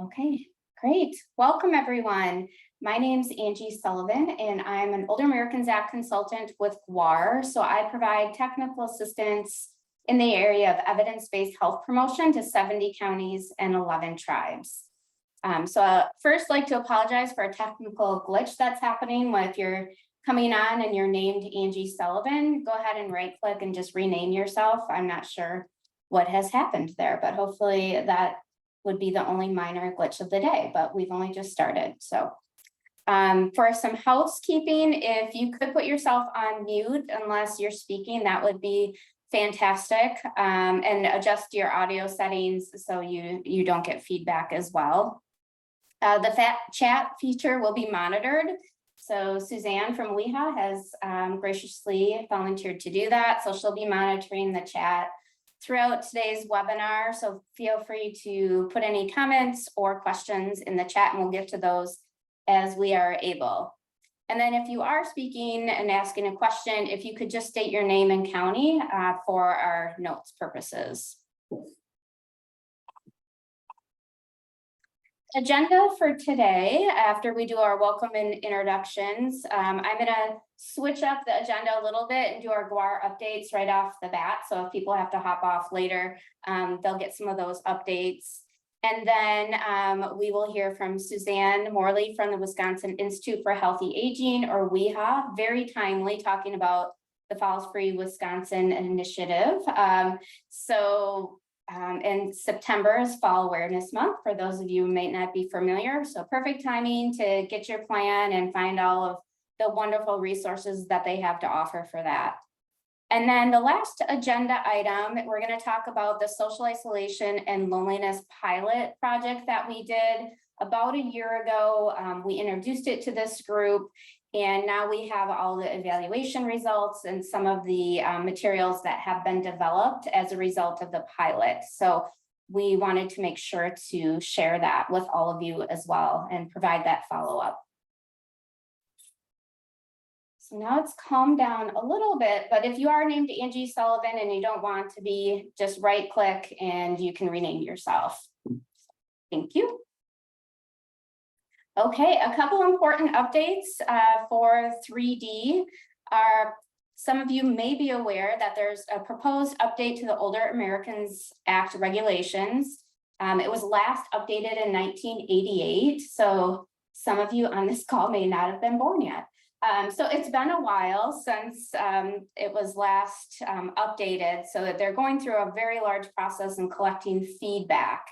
Okay, great. Welcome, everyone. My name's Angie Sullivan, and I'm an Older Americans Act consultant with GWAR. So I provide technical assistance in the area of evidence-based health promotion to 70 counties and 11 tribes. First, like to apologize for a technical glitch that's happening if you're coming on and you're named Angie Sullivan. Go ahead and right click and just rename yourself. I'm not sure what has happened there, but hopefully that would be the only minor glitch of the day, but we've only just started. For some housekeeping, if you could put yourself on mute unless you're speaking, that would be fantastic. And adjust your audio settings so you don't get feedback as well. The chat feature will be monitored. So Suzanne from WEHA has graciously volunteered to do that. So she'll be monitoring the chat throughout today's webinar. So feel free to put any comments or questions in the chat and we'll get to those as we are able. And then if you are speaking and asking a question, if you could just state your name and county for our notes purposes. Agenda for today, after we do our welcome and introductions, I'm going to switch up the agenda a little bit and do our GWAR updates right off the bat. So if people have to hop off later, they'll get some of those updates. And then we will hear from Suzanne Morley from the Wisconsin Institute for Healthy Aging, or WEHA, very timely, talking about the Falls Free Wisconsin initiative. And September is Fall Awareness Month, for those of you who may not be familiar. So perfect timing to get your plan and find all of the wonderful resources that they have to offer for that. And then the last agenda item, we're going to talk about the social isolation and loneliness pilot project that we did about a year ago. We introduced it to this group, and now we have all the evaluation results and some of the materials that have been developed as a result of the pilot. So we wanted to make sure to share that with all of you as well and provide that follow-up. So now it's calmed down a little bit, but if you are named Angie Sullivan and you don't want to be, just right click and you can rename yourself. Thank you. Okay, a couple important updates for 3D are, some of you may be aware that there's a proposed update to the Older Americans Act regulations. It was last updated in 1988, so some of you on this call may not have been born yet. So it's been a while since it was last updated, so that they're going through a very large process and collecting feedback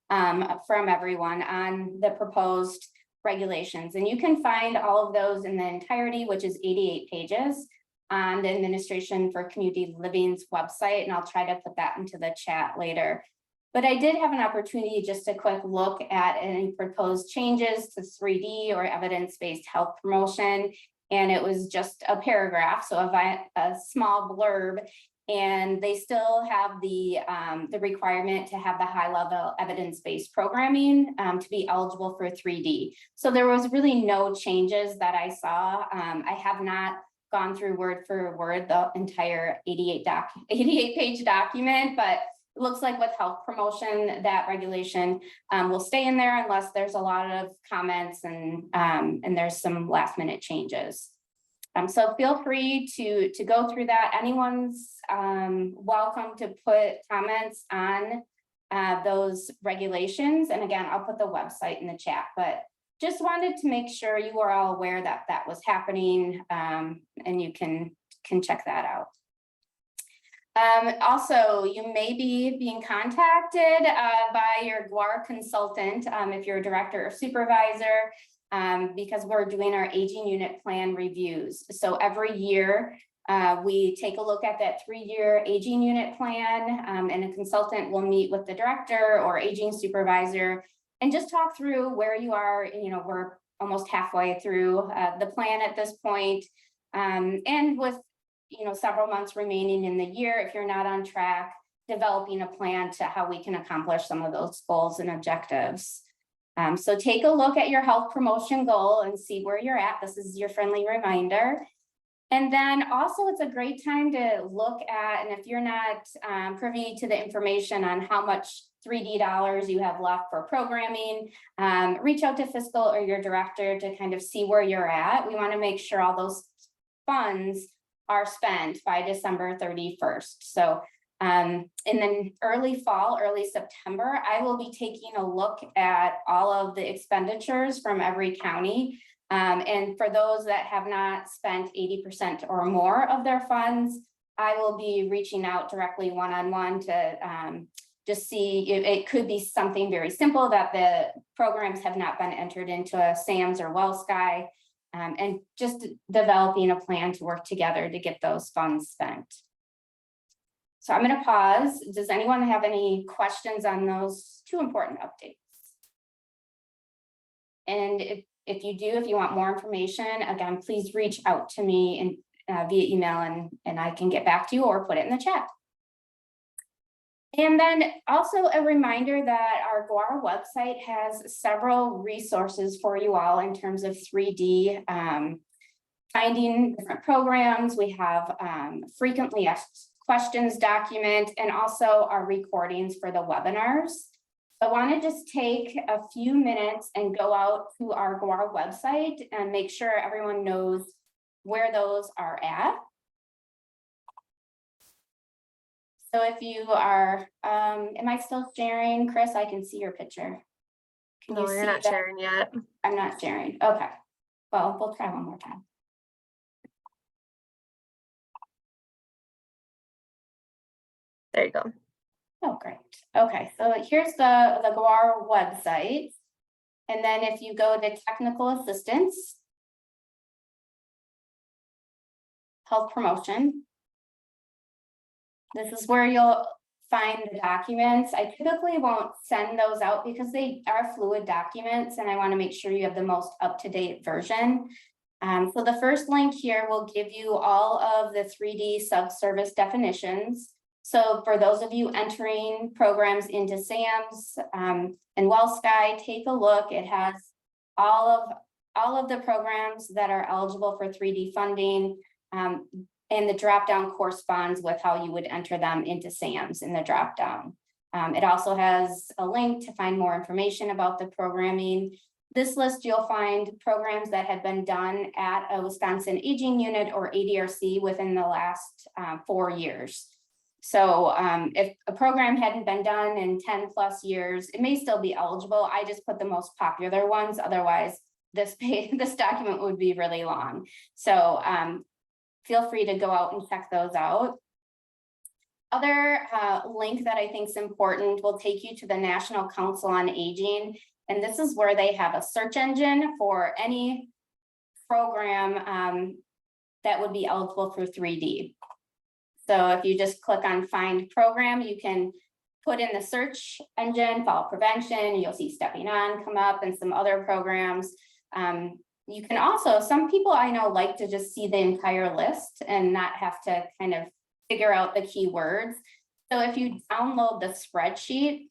from everyone on the proposed regulations. And you can find all of those in the entirety, which is 88 pages, on the Administration for Community Living's website, and I'll try to put that into the chat later. But I did have an opportunity just to quick look at any proposed changes to 3D or evidence-based health promotion, and it was just a paragraph, so a small blurb. And they still have the requirement to have the high-level evidence-based programming to be eligible for 3D. So there was really no changes that I saw. I have not gone through word for word the entire 88-page document, but it looks like with health promotion, that regulation will stay in there unless there's a lot of comments and there's some last-minute changes. So feel free to go through that. Anyone's welcome to put comments on those regulations. And again, I'll put the website in the chat, but just wanted to make sure you are all aware that that was happening, and you can check that out. Also, you may be being contacted by your GWAR consultant if you're a director or supervisor, because we're doing our aging unit plan reviews. So every year we take a look at that 3-year aging unit plan, and a consultant will meet with the director or aging supervisor and just talk through where you are. You know, we're almost halfway through the plan at this point, and with several months remaining in the year, if you're not on track, developing a plan to how we can accomplish some of those goals and objectives. So take a look at your health promotion goal and see where you're at. This is your friendly reminder. And then also it's a great time to look at, and if you're not privy to the information on how much 3D dollars you have left for programming, reach out to fiscal or your director to kind of see where you're at. We want to make sure all those funds are spent by December 31st. So in the early fall, early September, I will be taking a look at all of the expenditures from every county. And for those that have not spent 80% or more of their funds, I will be reaching out directly one-on-one to just see if it could be something very simple that the programs have not been entered into a SAMS or WellSky, and just developing a plan to work together to get those funds spent. So I'm going to pause. Does anyone have any questions on those two important updates? And if you do, if you want more information, again, please reach out to me and via email and I can get back to you or put it in the chat. And then also a reminder that our GWAR website has several resources for you all in terms of 3D finding different programs. We have frequently asked questions document and also our recordings for the webinars. I want to just take a few minutes and go out to our GWAR website and make sure everyone knows where those are at. So if you are, am I still sharing? Chris, I can see your picture. Can No, you you're see not that? sharing yet. I'm not sharing. Okay. Well, we'll try one more time. There you go. Oh, great. Okay, so here's the GWAR website. And then if you go to technical assistance, health promotion, this is where you'll find the documents. I typically won't send those out because they are fluid documents and I want to make sure you have the most up-to-date version. So the first link here will give you all of the 3D subservice definitions. So for those of you entering programs into SAMS and WellSky, take a look. It has all of the programs that are eligible for 3D funding, and the dropdown corresponds with how you would enter them into SAMS in the dropdown. It also has a link to find more information about the programming. This list, you'll find programs that have been done at a Wisconsin Aging Unit or ADRC within the last 4 years. So if a program hadn't been done in 10 plus years, it may still be eligible. I just put the most popular ones. Otherwise, this document would be really long. So feel free to go out and check those out. Other link that I think is important will take you to the National Council on Aging. And this is where they have a search engine for any program that would be eligible for 3D. So if you just click on find program, you can put in the search engine, fall prevention, you'll see Stepping On come up and some other programs. You can also, some people I know like to just see the entire list and not have to kind of figure out the keywords. So if you download the spreadsheet,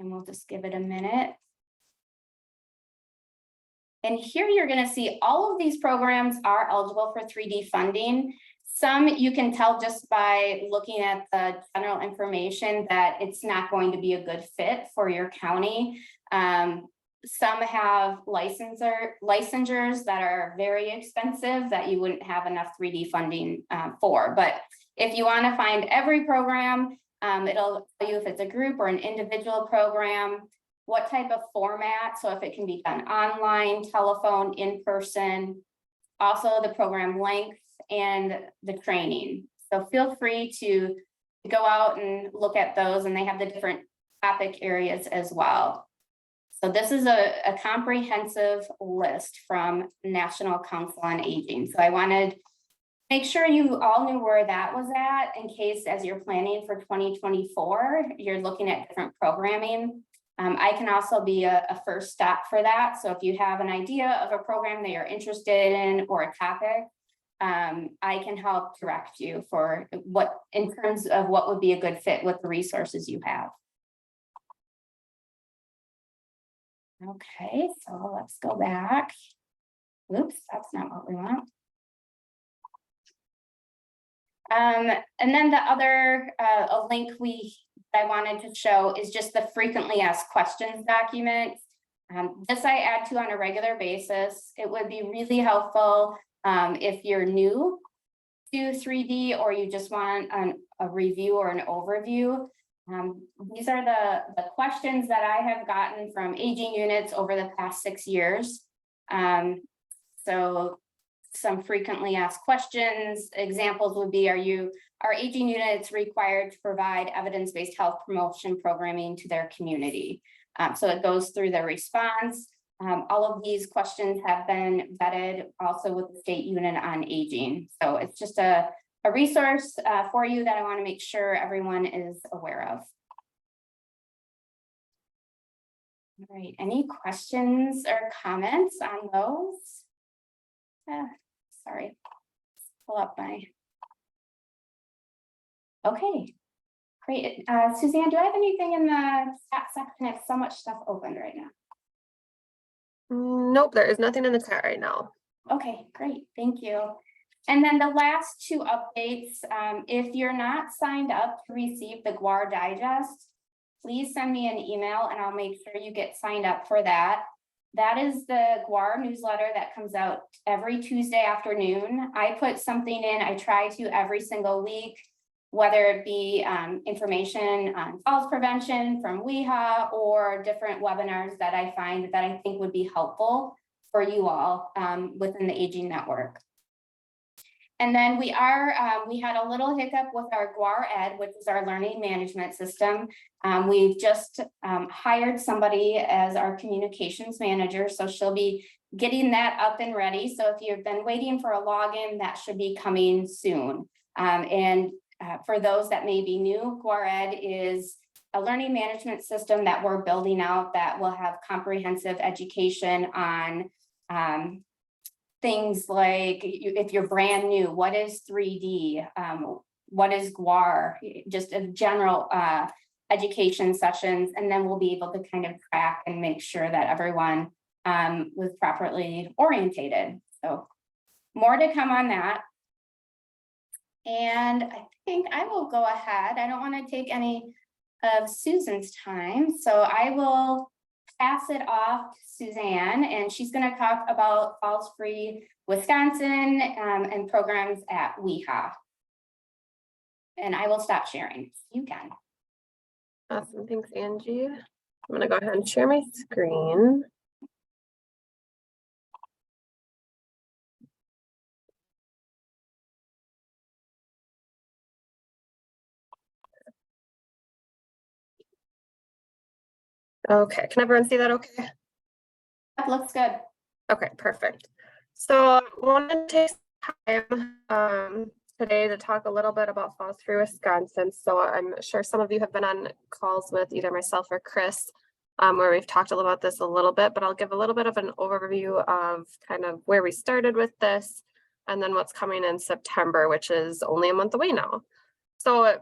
and we'll just give it a minute. And here you're going to see all of these programs are eligible for 3D funding. Some you can tell just by looking at the general information that it's not going to be a good fit for your county. Some have licensures that are very expensive that you wouldn't have enough 3D funding for. But if you want to find every program, it'll tell you if it's a group or an individual program, what type of format, so if it can be done online, telephone, in person, also the program length and the training. So feel free to go out and look at those, and they have the different topic areas as well. So this is a comprehensive list from National Council on Aging. So I wanted to make sure you all knew where that was at in case as you're planning for 2024, you're looking at different programming. I can also be a first stop for that. So if you have an idea of a program that you're interested in or a topic, I can help direct you for what, in terms of what would be a good fit with the resources you have. Okay, so let's go back. Oops, that's not what we want. And then the other a link I wanted to show is just the frequently asked questions document. This I add to on a regular basis. It would be really helpful if you're new to 3D or you just want a review or an overview. These are the questions that I have gotten from aging units over the past 6 years. So some frequently asked questions. Examples would be, are aging units required to provide evidence-based health promotion programming to their community? So it goes through the response. All of these questions have been vetted also with the State Unit on Aging. So it's just a resource for you that I want to make sure everyone is aware of. All right, any questions or comments on those? Sorry, pull up my. Okay, great. Suzanne, do I have anything in the chat section? I have so much stuff opened right now. Nope, there is nothing in the chat right now. Okay, great, thank you. And then the last 2 updates, if you're not signed up to receive the GWAR Digest, please send me an email and I'll make sure you get signed up for that. That is the GWAR newsletter that comes out every Tuesday afternoon. I put something in, I try to every single week, whether it be information on falls prevention from WEHA or different webinars that I find that I think would be helpful for you all within the Aging Network. And then we had a little hiccup with our GWAR Ed, which is our learning management system. We've just hired somebody as our communications manager, so she'll be getting that up and ready. So if you've been waiting for a login, that should be coming soon. For those that may be new, GWAR Ed is a learning management system that we're building out that will have comprehensive education on things like if you're brand new, what is 3D, what is GWAR, just a general education sessions, and then we'll be able to kind of track and make sure that everyone was properly orientated. So more to come on that. And I think I will go ahead. I don't want to take any of Susan's time, so I will pass it off to Suzanne, and she's going to talk about Falls Free Wisconsin and programs at WEHA. And I will stop sharing. You can. Awesome, thanks, Angie. I'm going to go ahead and share my screen. Okay, can everyone see that okay? That looks good. Okay, perfect. So I wanted to take time today to talk a little bit about Falls Free Wisconsin. So I'm sure some of you have been on calls with either myself or Chris where we've talked about this a little bit, but I'll give a little bit of an overview of kind of where we started with this and then what's coming in September, which is only a month away now. So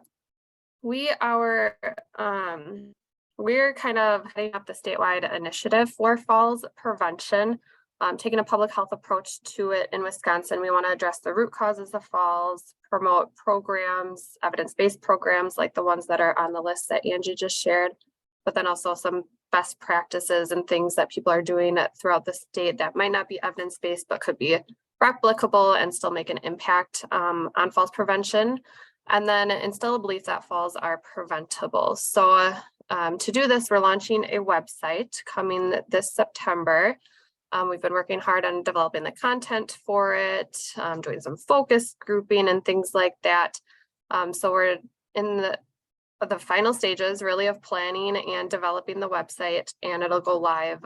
we're kind of heading up the statewide initiative for falls prevention, taking a public health approach to it in Wisconsin. We want to address the root causes of falls, promote programs, evidence-based programs like the ones that are on the list that Angie just shared, but then also some best practices and things that people are doing throughout the state that might not be evidence-based, but could be replicable and still make an impact on falls prevention. And then instill a belief that falls are preventable. So to do this, we're launching a website coming this September. We've been working hard on developing the content for it, doing some focus grouping and things like that. So we're in the final stages really of planning and developing the website, and it'll go live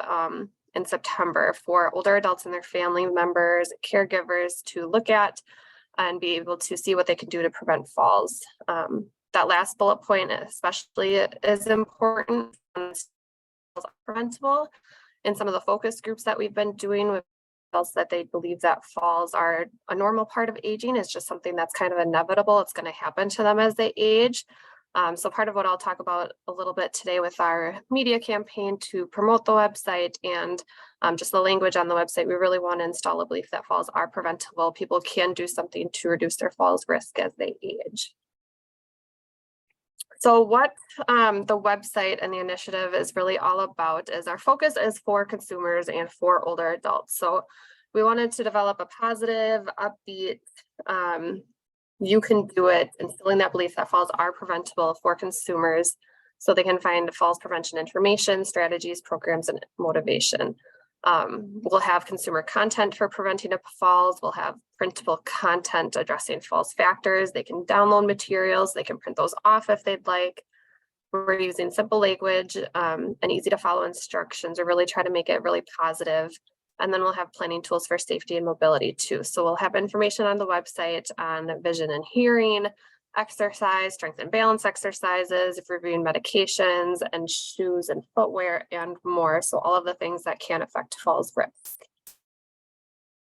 in September for older adults and their family members, caregivers to look at and be able to see what they can do to prevent falls. That last bullet point especially is important. Preventable in some of the focus groups that we've been doing with adults that they believe that falls are a normal part of aging. It's just something that's kind of inevitable. It's going to happen to them as they age. So part of what I'll talk about a little bit today with our media campaign to promote the website and just the language on the website, we really want to install a belief that falls are preventable. People can do something to reduce their falls risk as they age. So what the website and the initiative is really all about is our focus is for consumers and for older adults. So we wanted to develop a positive, upbeat, you can do it, instilling that belief that falls are preventable for consumers so they can find falls prevention information, strategies, programs, and motivation. We'll have consumer content for preventing falls. We'll have printable content addressing falls factors. They can download materials. They can print those off if they'd like. We're using simple language and easy to follow instructions, or really try to make it really positive. And then we'll have planning tools for safety and mobility too. So we'll have information on the website on vision and hearing, exercise, strength and balance exercises, reviewing medications and shoes and footwear and more. So all of the things that can affect falls risk.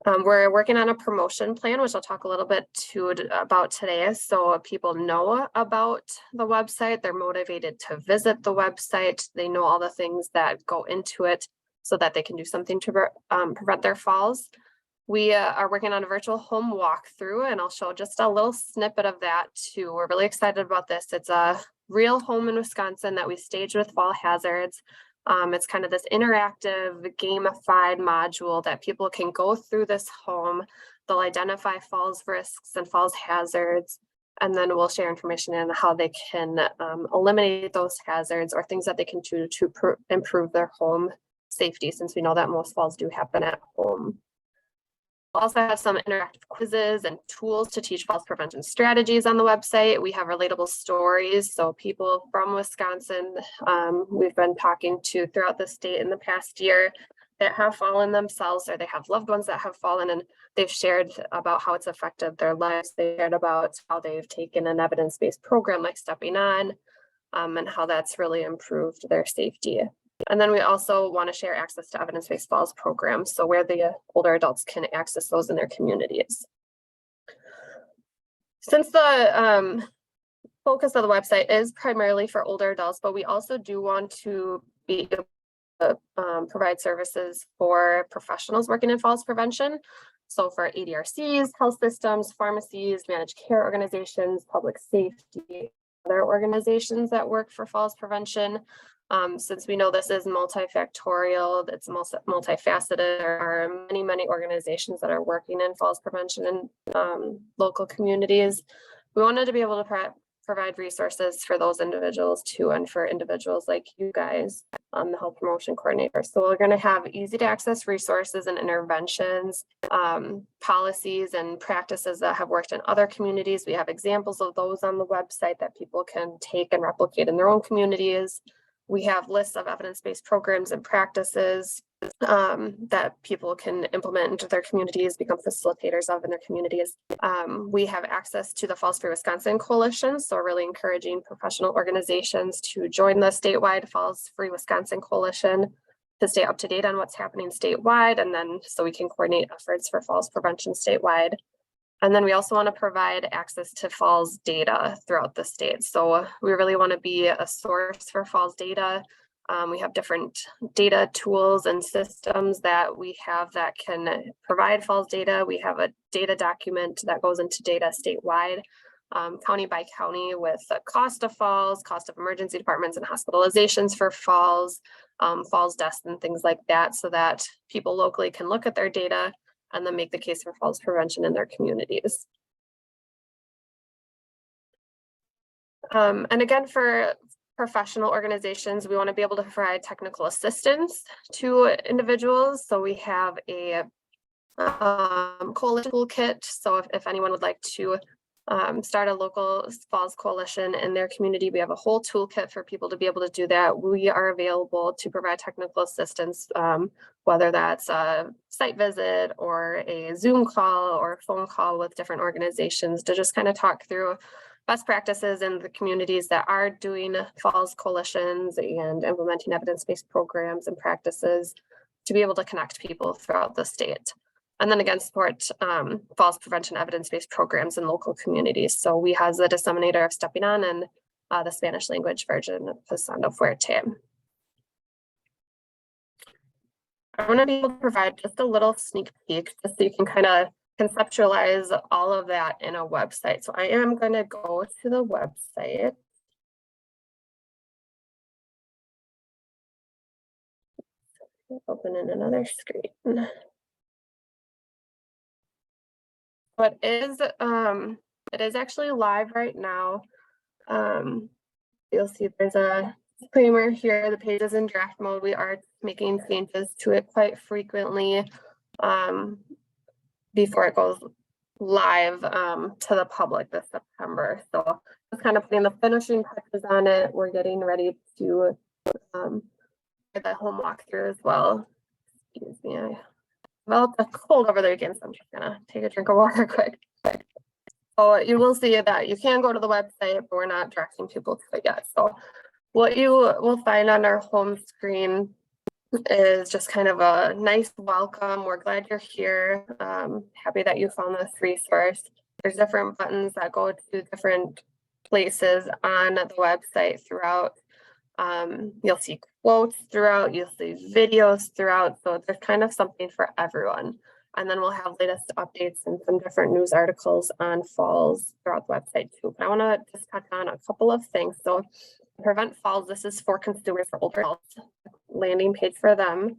We're working on a promotion plan, which I'll talk a little bit about today. So people know about the website, they're motivated to visit the website. They know all the things that go into it so that they can do something to prevent their falls. We are working on a virtual home walkthrough, and I'll show just a little snippet of that too. We're really excited about this. It's a real home in Wisconsin that we staged with fall hazards. It's kind of this interactive, gamified module that people can go through this home. They'll identify falls risks and falls hazards, and then we'll share information on how they can eliminate those hazards or things that they can do to improve their home safety, since we know that most falls do happen at home. We'll also have some interactive quizzes and tools to teach falls prevention strategies on the website. We have relatable stories. So people from Wisconsin, we've been talking to throughout the state in the past year that have fallen themselves, or they have loved ones that have fallen, and they've shared about how it's affected their lives. They shared about how they've taken an evidence-based program like Stepping On, and how that's really improved their safety. And then we also want to share access to evidence-based falls programs, so where the older adults can access those in their communities. Since the focus of the website is primarily for older adults, but we also do want to be able to provide services for professionals working in falls prevention. So for ADRCs, health systems, pharmacies, managed care organizations, public safety, other organizations that work for falls prevention. Since we know this is multifactorial, it's multifaceted, there are many organizations that are working in falls prevention in local communities. We wanted to be able to provide resources for those individuals too, and for individuals like you guys, the health promotion coordinator. So we're going to have easy to access resources and interventions, policies and practices that have worked in other communities. We have examples of those on the website that people can take and replicate in their own communities. We have lists of evidence-based programs and practices that people can implement into their communities, become facilitators of in their communities. We have access to the Falls Free Wisconsin Coalition, so really encouraging professional organizations to join the statewide Falls Free Wisconsin Coalition to stay up to date on what's happening statewide, and then so we can coordinate efforts for falls prevention statewide. And then we also want to provide access to falls data throughout the state. So we really want to be a source for falls data. We have different data tools and systems that we have that can provide falls data. We have a data document that goes into data statewide, county by county, with the cost of falls, cost of emergency departments and hospitalizations for falls, falls deaths and things like that, so that people locally can look at their data and then make the case for falls prevention in their communities. And again, for professional organizations, we want to be able to provide technical assistance to individuals. So we have a coalition toolkit. So if anyone would like to start a local falls coalition in their community, we have a whole toolkit for people to be able to do that. We are available to provide technical assistance, whether that's a site visit or a Zoom call or a phone call with different organizations to just kind of talk through best practices in the communities that are doing falls coalitions and implementing evidence-based programs and practices to be able to connect people throughout the state. And then again, support falls prevention evidence-based programs in local communities. So we, as the disseminator of Stepping On and the Spanish language version of Pasando Fuerte. I want to be able to provide just a little sneak peek just so you can kind of conceptualize all of that in a website. So I am going to go to the website. Open in another screen. But it is actually live right now. You'll see there's a disclaimer here. The page is in draft mode. We are making changes to it quite frequently before it goes live to the public this September. So just kind of putting the finishing touches on it. We're getting ready to get that home walkthrough as well. Excuse me, I developed a cold over the weekend, so I'm just gonna take a drink of water quick. So you will see that you can go to the website, but we're not directing people to it yet. So what you will find on our home screen is just kind of a nice welcome. We're glad you're here. Happy that you found this resource. There's different buttons that go to different places on the website throughout. You'll see quotes throughout, you'll see videos throughout. So there's kind of something for everyone. And then we'll have latest updates and some different news articles on falls throughout the website too. But I want to just touch on a couple of things. So Prevent Falls, this is for consumers, for older adults, landing page for them.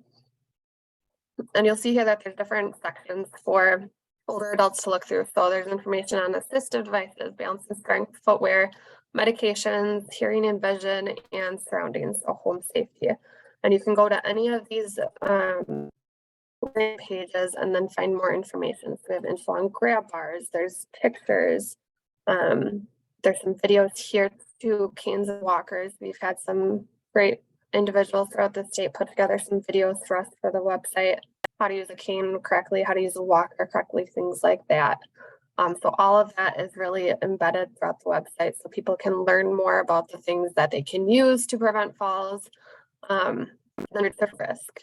And you'll see here that there's different sections for older adults to look through. So there's information on assistive devices, balance and strength, footwear, medications, hearing and vision, and surroundings, so home safety. And you can go to any of these pages and then find more information. So we have info on grab bars, there's pictures, there's some videos here too, canes and walkers. We've had some great individuals throughout the state put together some videos for us for the website, how to use a cane correctly, how to use a walker correctly, things like that. So all of that is really embedded throughout the website so people can learn more about the things that they can use to prevent falls and reduce risk.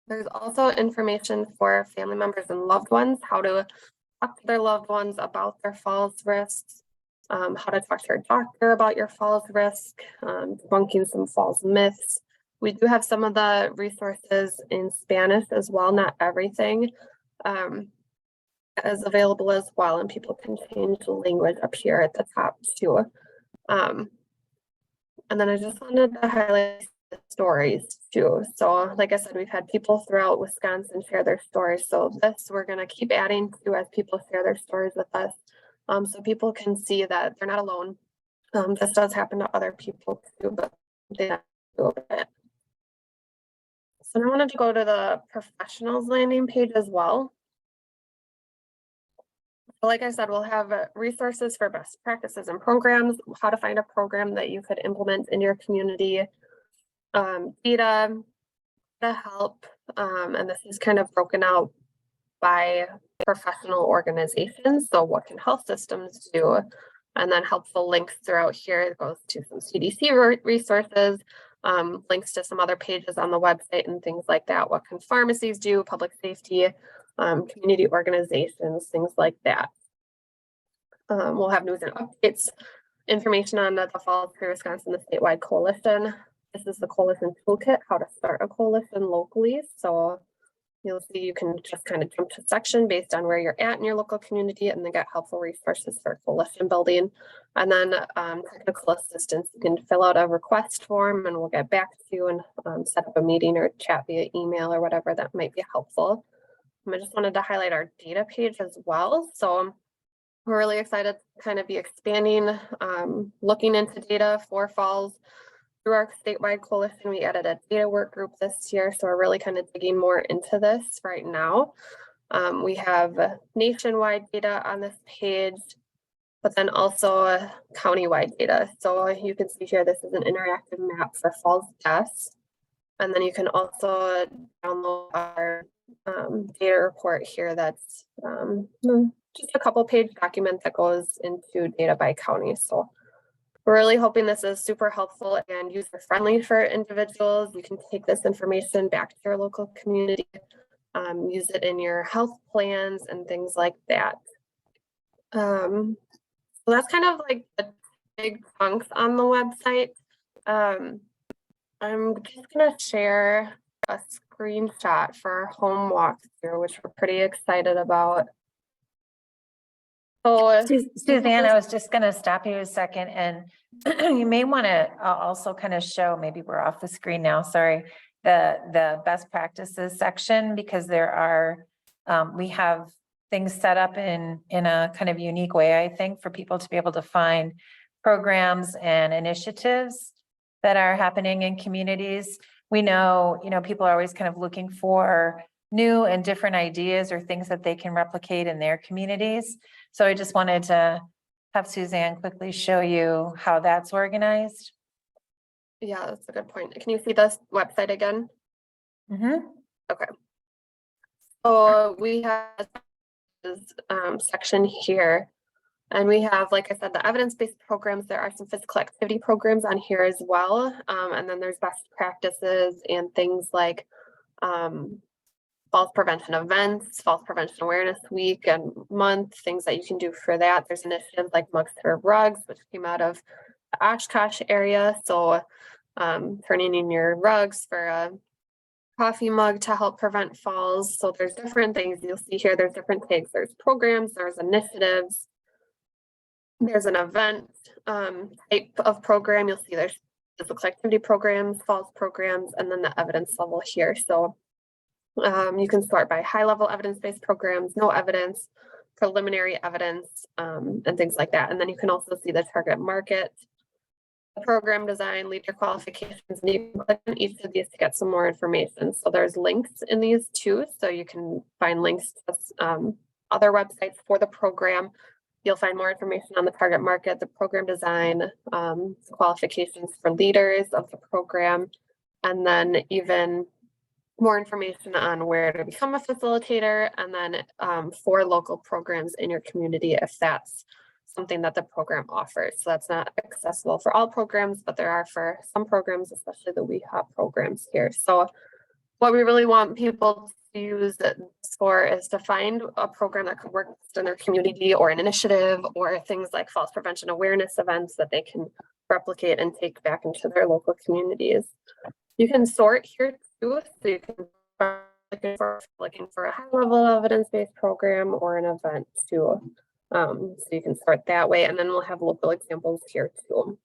There's also information for family members and loved ones, how to talk to their loved ones about their falls risks, how to talk to your doctor about your falls risk, debunking some falls myths. We do have some of the resources in Spanish as well, not everything is available as well, and people can change the language up here at the top too. And then I just wanted to highlight the stories too. So like I said, we've had people throughout Wisconsin share their stories. So this we're going to keep adding to as people share their stories with us. So people can see that they're not alone. This does happen to other people too, but they don't do it. So I wanted to go to the professionals landing page as well. Like I said, we'll have resources for best practices and programs, how to find a program that you could implement in your community, data to help, and this is kind of broken out by professional organizations. So what can health systems do? And then helpful links throughout here. It goes to some CDC resources, links to some other pages on the website and things like that. What can pharmacies do? Public safety, community organizations, things like that. We'll have news and updates, information on the Falls Prairie, Wisconsin, the statewide coalition. This is the coalition toolkit, how to start a coalition locally. So you'll see you can just kind of jump to section based on where you're at in your local community and then get helpful resources for coalition building. And then technical assistance, you can fill out a request form and we'll get back to you and set up a meeting or chat via email or whatever that might be helpful. I just wanted to highlight our data page as well. So we're really excited to kind of be expanding, looking into data for falls. Through our statewide coalition, we added a data work group this year, so we're really kind of digging more into this right now. We have nationwide data on this page, but then also countywide data. So you can see here, this is an interactive map for falls deaths. And then you can also download our data report here that's just a couple page document that goes into data by county. So we're really hoping this is super helpful and user friendly for individuals. You can take this information back to your local community, use it in your health plans and things like that. So that's kind of like the big chunks on the website. I'm just gonna share a screenshot for our home walkthrough, which we're pretty excited about. So Suzanne, I was just gonna stop you a second, and you may want to also kind of show, maybe we're off the screen now, sorry, the best practices section, because there are, we have things set up in a kind of unique way, I think, for people to be able to find programs and initiatives that are happening in communities. We know, people are always kind of looking for new and different ideas or things that they can replicate in their communities. So I just wanted to have Suzanne quickly show you how that's organized. yeah, that's a good point. Can you see this website again? Mm-hmm. So we have this section here. And we have, like I said, the evidence-based programs. There are some physical activity programs on here as well. And then there's best practices and things like falls prevention events, falls prevention awareness week and month, things that you can do for that. There's initiatives like Mugs for Rugs, which came out of the Oshkosh area. So turning in your rugs for a coffee mug to help prevent falls. So there's different things you'll see here. There's different tags. There's programs, there's initiatives. There's an event type of program. You'll see there's physical activity programs, falls programs, and then the evidence level here. So you can sort by high level evidence-based programs, no evidence, preliminary evidence, and things like that. And then you can also see the target market, program design, leader qualifications, and you can click on each of these to get some more information. So there's links in these too. So you can find links to other websites for the program. You'll find more information on the target market, the program design, qualifications for leaders of the program, and then even more information on where to become a facilitator, and then for local programs in your community if that's something that the program offers. So that's not accessible for all programs, but there are for some programs, especially the WEHOP programs here. So what we really want people to use this for is to find a program that could work in their community or an initiative or things like falls prevention awareness events that they can replicate and take back into their local communities. You can sort here too, so you can looking for a high level evidence-based program or an event too. So you can sort that way, and then we'll have local examples here too.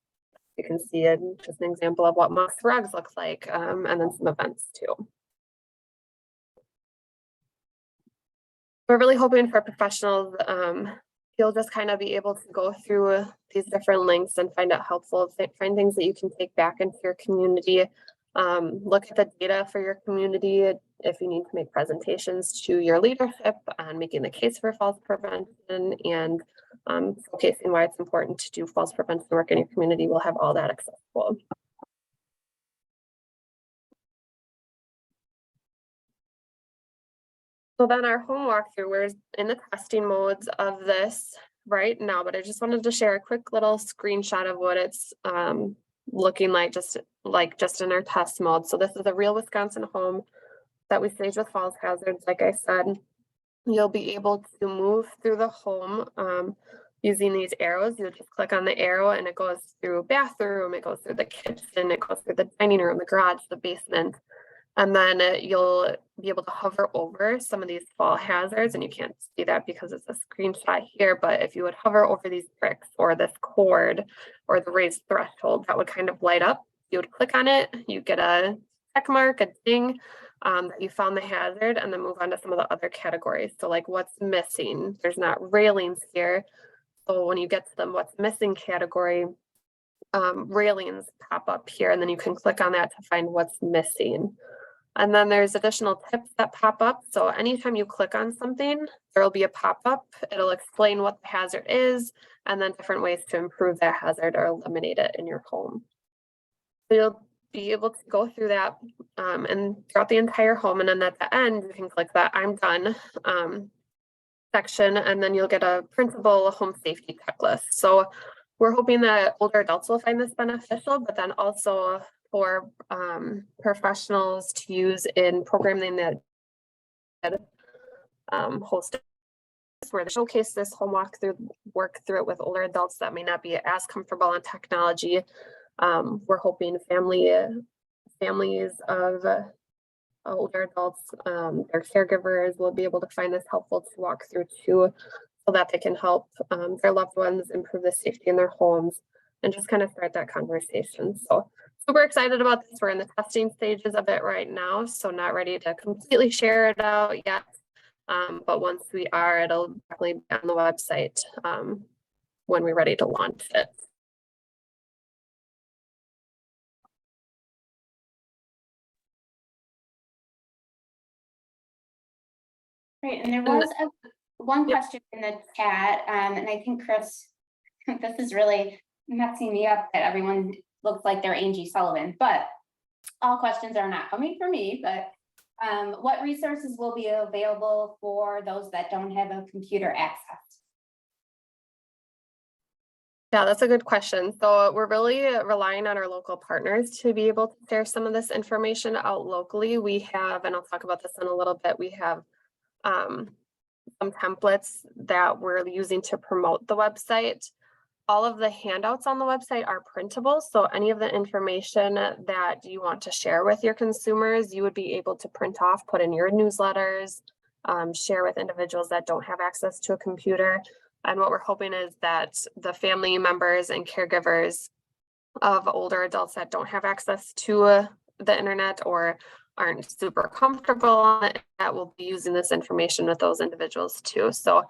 You can see just an example of what Mugs Rugs looks like, and then some events too. We're really hoping for professionals, you'll just kind of be able to go through these different links and find it helpful, find things that you can take back into your community. Look at the data for your community if you need to make presentations to your leadership on making the case for falls prevention and showcasing why it's important to do falls prevention work in your community. We'll have all that accessible. So then our home walkthrough, we're in the testing modes of this right now, but I just wanted to share a quick little screenshot of what it's looking like just in our test mode. So this is a real Wisconsin home that we staged with falls hazards. Like I said, you'll be able to move through the home using these arrows. You'll just click on the arrow and it goes through bathroom, it goes through the kitchen, it goes through the dining room, the garage, the basement. And then you'll be able to hover over some of these fall hazards, and you can't see that because it's a screenshot here, but if you would hover over these bricks or this cord or the raised threshold, that would kind of light up. You would click on it, you get a check mark, a ding, that you found the hazard, and then move on to some of the other categories. So like what's missing, there's not railings here. So when you get to the what's missing category, railings pop up here, and then you can click on that to find what's missing. And then there's additional tips that pop up. So anytime you click on something, there will be a pop-up. It'll explain what the hazard is, and then different ways to improve that hazard or eliminate it in your home. So you'll be able to go through that and throughout the entire home. And then at the end, you can click that I'm done section, and then you'll get a printable home safety checklist. So we're hoping that older adults will find this beneficial, but then also for professionals to use in programming that hosted where they showcase this home walkthrough, work through it with older adults that may not be as comfortable on technology. We're hoping families of older adults, their caregivers will be able to find this helpful to walk through too, so that they can help their loved ones improve the safety in their homes and just kind of start that conversation. So super excited about this. We're in the testing stages of it right now, so not ready to completely share it out yet. But once we are, it'll definitely be on the website when we're ready to launch it. Great, and there was one Yep. question in the chat, and I think Chris, this is really messing me up that everyone looks like they're Angie Sullivan, but all questions are not coming from me, but what resources will be available for those that don't have a computer access? Yeah, that's a good question. So we're really relying on our local partners to be able to share some of this information out locally. We have, and I'll talk about this in a little bit, we have some templates that we're using to promote the website. All of the handouts on the website are printable, so any of the information that you want to share with your consumers, you would be able to print off, put in your newsletters, share with individuals that don't have access to a computer. And what we're hoping is that the family members and caregivers of older adults that don't have access to the internet or aren't super comfortable on it, that will be using this information with those individuals too. So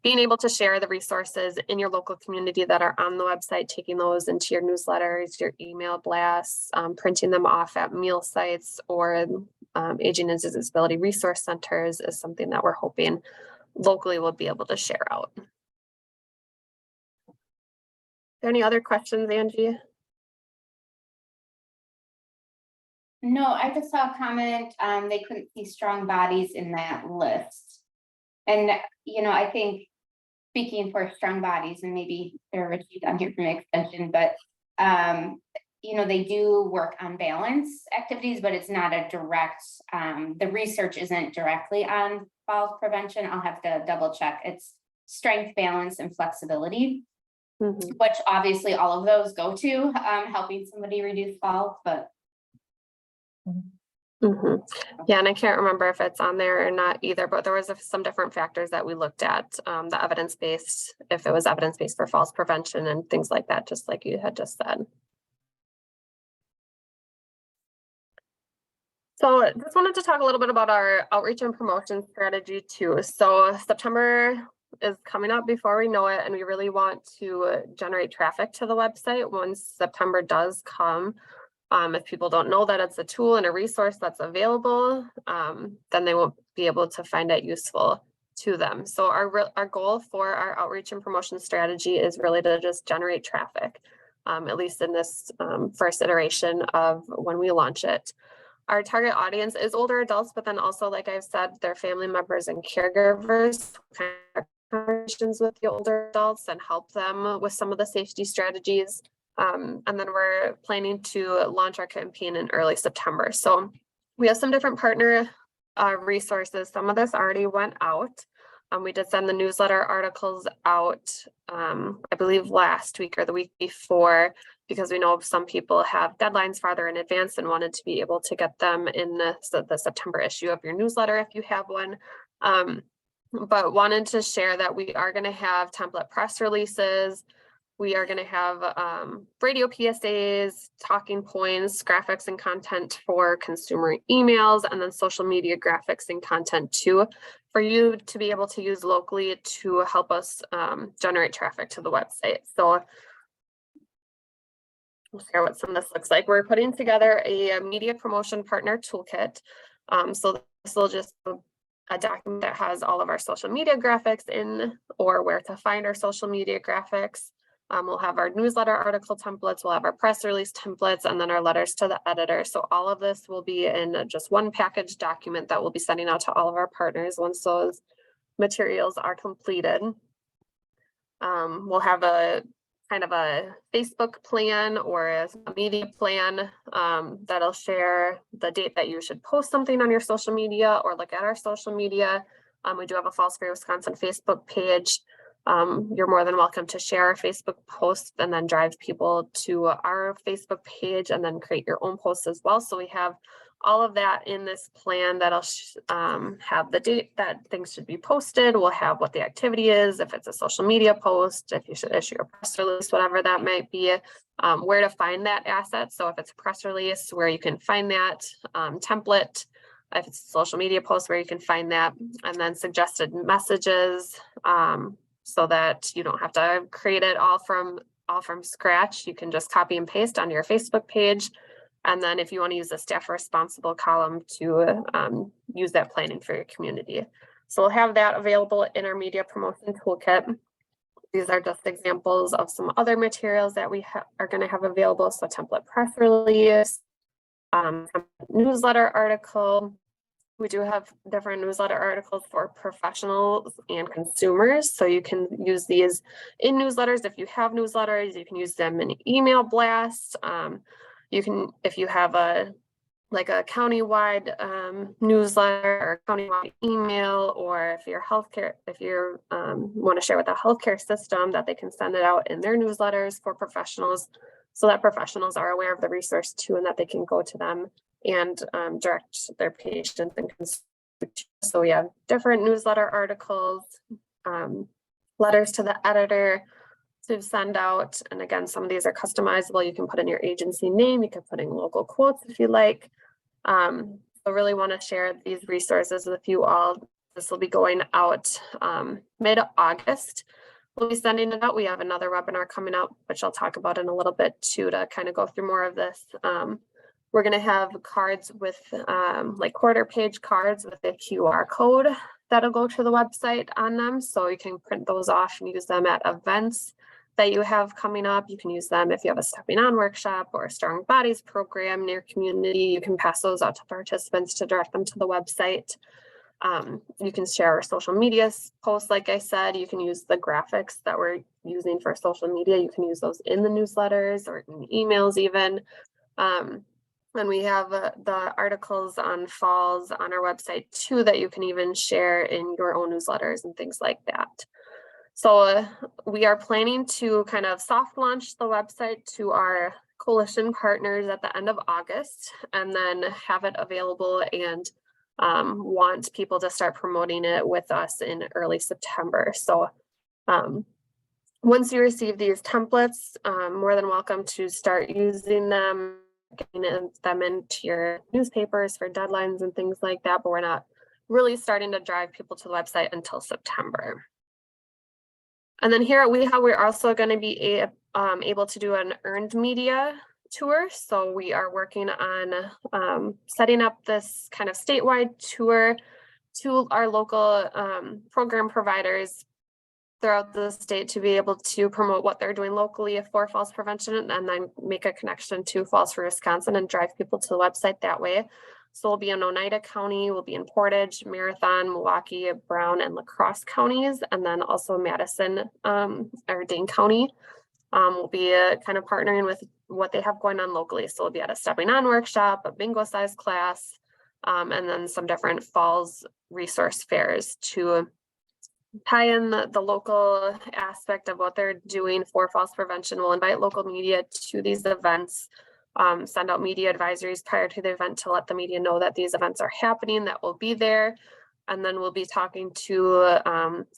being able to share the resources in your local community that are on the website, taking those into your newsletters, your email blasts, printing them off at meal sites or aging and disability resource centers is something that we're hoping locally we'll be able to share out. Are there any other questions, Angie? No, I just saw a comment, they couldn't see strong bodies in that list. And, you know, I think speaking for strong bodies, and maybe they're Richie down here from the extension, but you know, they do work on balance activities, but it's not a direct, the research isn't directly on falls prevention. I'll have to double check. It's strength, balance, and flexibility, which obviously all of those go to helping somebody reduce falls, but yeah, and I can't remember if it's on there or not either, but there was some different factors that we looked at, the evidence-based, if it was evidence-based for falls prevention and things like that, just like you had just said. So just wanted to talk a little bit about our outreach and promotion strategy too. So September is coming up before we know it, and we really want to generate traffic to the website once September does come. If people don't know that it's a tool and a resource that's available, then they won't be able to find it useful to them. So our goal for our outreach and promotion strategy is really to just generate traffic, at least in this first iteration of when we launch it. Our target audience is older adults, but then also, like I've said, their family members and caregivers, conversations with the older adults and help them with some of the safety strategies. And then we're planning to launch our campaign in early September. So we have some different partner resources. Some of this already went out. We did send the newsletter articles out, I believe last week or the week before, because we know some people have deadlines farther in advance and wanted to be able to get them in the September issue of your newsletter if you have one. But wanted to share that we are going to have template press releases. We are going to have radio PSAs, talking points, graphics and content for consumer emails, and then social media graphics and content too, for you to be able to use locally to help us generate traffic to the website. So I'll share what some of this looks like. We're putting together a media promotion partner toolkit. So this will just be a document that has all of our social media graphics in, or where to find our social media graphics. We'll have our newsletter article templates, we'll have our press release templates, and then our letters to the editor. So all of this will be in just one package document that we'll be sending out to all of our partners once those materials are completed. We'll have a kind of a Facebook plan or a media plan that'll share the date that you should post something on your social media or look at our social media. We do have a Falls Free Wisconsin Facebook page. You're more than welcome to share our Facebook post and then drive people to our Facebook page and then create your own posts as well. So we have all of that in this plan that'll have the date that things should be posted. We'll have what the activity is, if it's a social media post, if you should issue a press release, whatever that might be, where to find that asset. So if it's a press release, where you can find that template, if it's a social media post, where you can find that, and then suggested messages, so that you don't have to create it all from scratch. You can just copy and paste onto your Facebook page. And then if you want to use the staff responsible column to use that planning for your community. So we'll have that available in our media promotion toolkit. These are just examples of some other materials that we are going to have available. So template press release, newsletter article. We do have different newsletter articles for professionals and consumers. So you can use these in newsletters. If you have newsletters, you can use them in email blasts. You can, if you have a countywide newsletter or countywide email, or if you're want to share with a healthcare system, that they can send it out in their newsletters for professionals, so that professionals are aware of the resource too, and that they can go to them and direct their patients and consumers. So we have different newsletter articles, letters to the editor to send out. And again, some of these are customizable. You can put in your agency name, you can put in local quotes if you like. So really want to share these resources with you all. This will be going out mid-August. We'll be sending it out. We have another webinar coming up, which I'll talk about in a little bit too, to kind of go through more of this. We're going to have cards with like quarter page cards with a QR code that'll go to the website on them. So you can print those off and use them at events that you have coming up. You can use them if you have a stepping on workshop or a strong bodies program in your community. You can pass those out to participants to direct them to the website. You can share our social media posts. Like I said, you can use the graphics that we're using for social media. You can use those in the newsletters or in emails even. And we have the articles on falls on our website too, that you can even share in your own newsletters and things like that. So we are planning to kind of soft launch the website to our coalition partners at the end of August, and then have it available and want people to start promoting it with us in early September. So once you receive these templates, more than welcome to start using them, getting them into your newspapers for deadlines and things like that, but we're not really starting to drive people to the website until September. And then here we're also going to be able to do an earned media tour. So we are working on setting up this kind of statewide tour to our local program providers throughout the state to be able to promote what they're doing locally for falls prevention, and then make a connection to Falls Free Wisconsin and drive people to the website that way. So we'll be in Oneida County, we'll be in Portage, Marathon, Milwaukee, Brown, and La Crosse counties, and then also Madison or Dane County. We'll be kind of partnering with what they have going on locally. So we'll be at a stepping on workshop, a bingo size class, and then some different falls resource fairs to tie in the local aspect of what they're doing for falls prevention. We'll invite local media to these events, send out media advisories prior to the event to let the media know that these events are happening, that will be there. And then we'll be talking to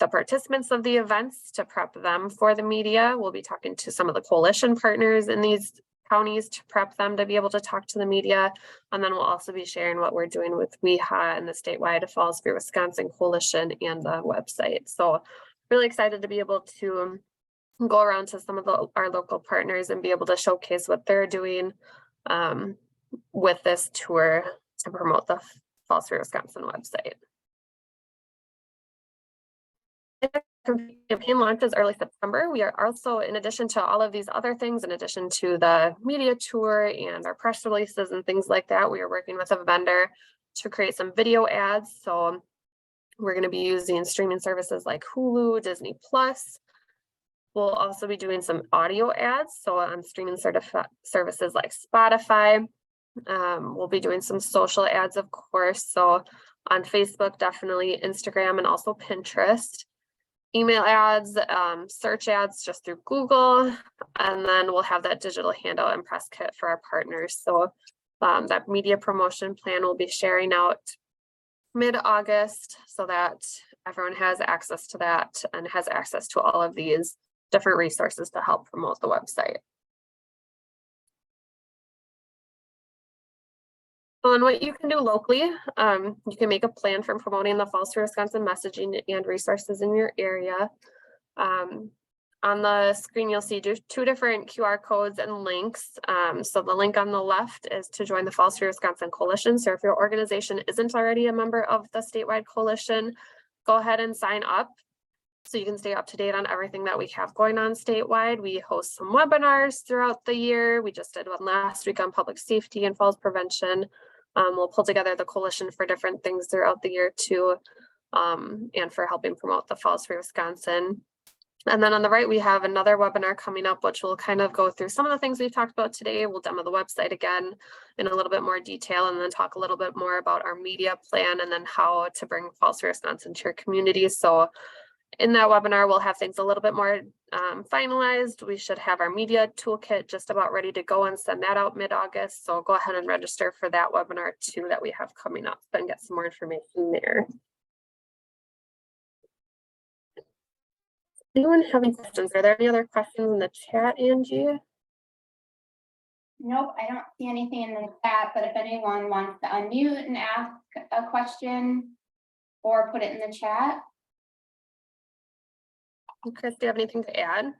the participants of the events to prep them for the media. We'll be talking to some of the coalition partners in these counties to prep them to be able to talk to the media. And then we'll also be sharing what we're doing with WEHA and the statewide Falls Free Wisconsin Coalition and the website. So really excited to be able to go around to some of our local partners and be able to showcase what they're doing with this tour to promote the Falls Free Wisconsin website. Campaign launches early September. We are also, in addition to all of these other things, in addition to the media tour and our press releases and things like that, we are working with a vendor to create some video ads. So we're going to be using streaming services like Hulu, Disney Plus. We'll also be doing some audio ads. So on streaming services like Spotify. We'll be doing some social ads, of course. So On Facebook, definitely Instagram and also Pinterest. Email ads, search ads just through Google, and then we'll have that digital handout and press kit for our partners. So that media promotion plan will be sharing out mid-August so that everyone has access to that and has access to all of these different resources to help promote the website. And what you can do locally, you can make a plan for promoting the Falls Free Wisconsin messaging and resources in your area. On the screen, you'll see two different QR codes and links. So the link on the left is to join the Falls Free Wisconsin Coalition. So if your organization isn't already a member of the statewide coalition, go ahead and sign up so you can stay up to date on everything that we have going on statewide. We host some webinars throughout the year. We just did one last week on public safety and falls prevention. We'll pull together the coalition for different things throughout the year too, and for helping promote the Falls Free Wisconsin. And then on the right, we have another webinar coming up, which will kind of go through some of the things we've talked about today. We'll demo the website again in a little bit more detail, and then talk a little bit more about our media plan and then how to bring Falls Free Wisconsin to your community. So in that webinar, we'll have things a little bit more finalized. We should have our media toolkit just about ready to go and send that out mid-August. So go ahead and register for that webinar too that we have coming up and get some more information there. Anyone have any questions? Are there any other questions in the chat, Angie? Nope, I don't see anything in the chat, but if anyone wants to unmute and ask a question or put it in the chat. Chris, do you have anything to add?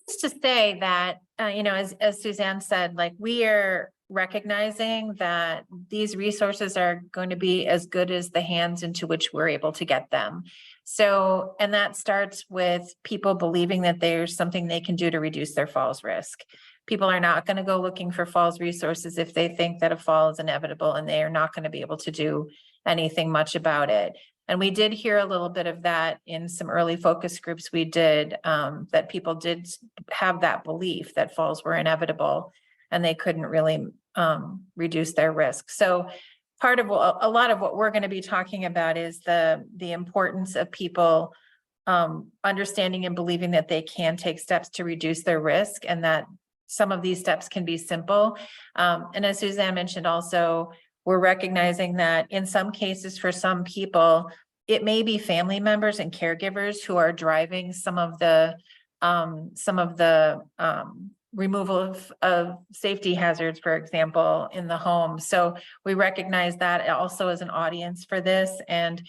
Just to say that, you know, as Suzanne said, like, we are recognizing that these resources are going to be as good as the hands into which we're able to get them. So, and that starts with people believing that there's something they can do to reduce their falls risk. People are not going to go looking for falls resources if they think that a fall is inevitable and they are not going to be able to do anything much about it. And we did hear a little bit of that in some early focus groups we did, that people did have that belief that falls were inevitable and they couldn't really reduce their risk. So part of a lot of what we're going to be talking about is the importance of people understanding and believing that they can take steps to reduce their risk, and that some of these steps can be simple. And as Suzanne mentioned also, we're recognizing that in some cases, for some people, it may be family members and caregivers who are driving some of the removal of safety hazards, for example, in the home. So we recognize that also as an audience for this, and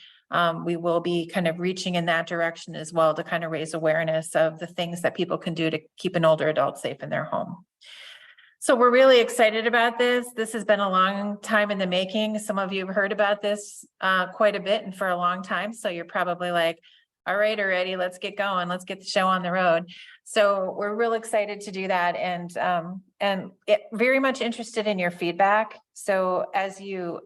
we will be kind of reaching in that direction as well to kind of raise awareness of the things that people can do to keep an older adult safe in their home. So we're really excited about this. This has been a long time in the making. Some of you have heard about this quite a bit and for a long time. So you're probably like, all right, already, let's get going. Let's get the show on the road. So we're real excited to do that, and very much interested in your feedback. So as you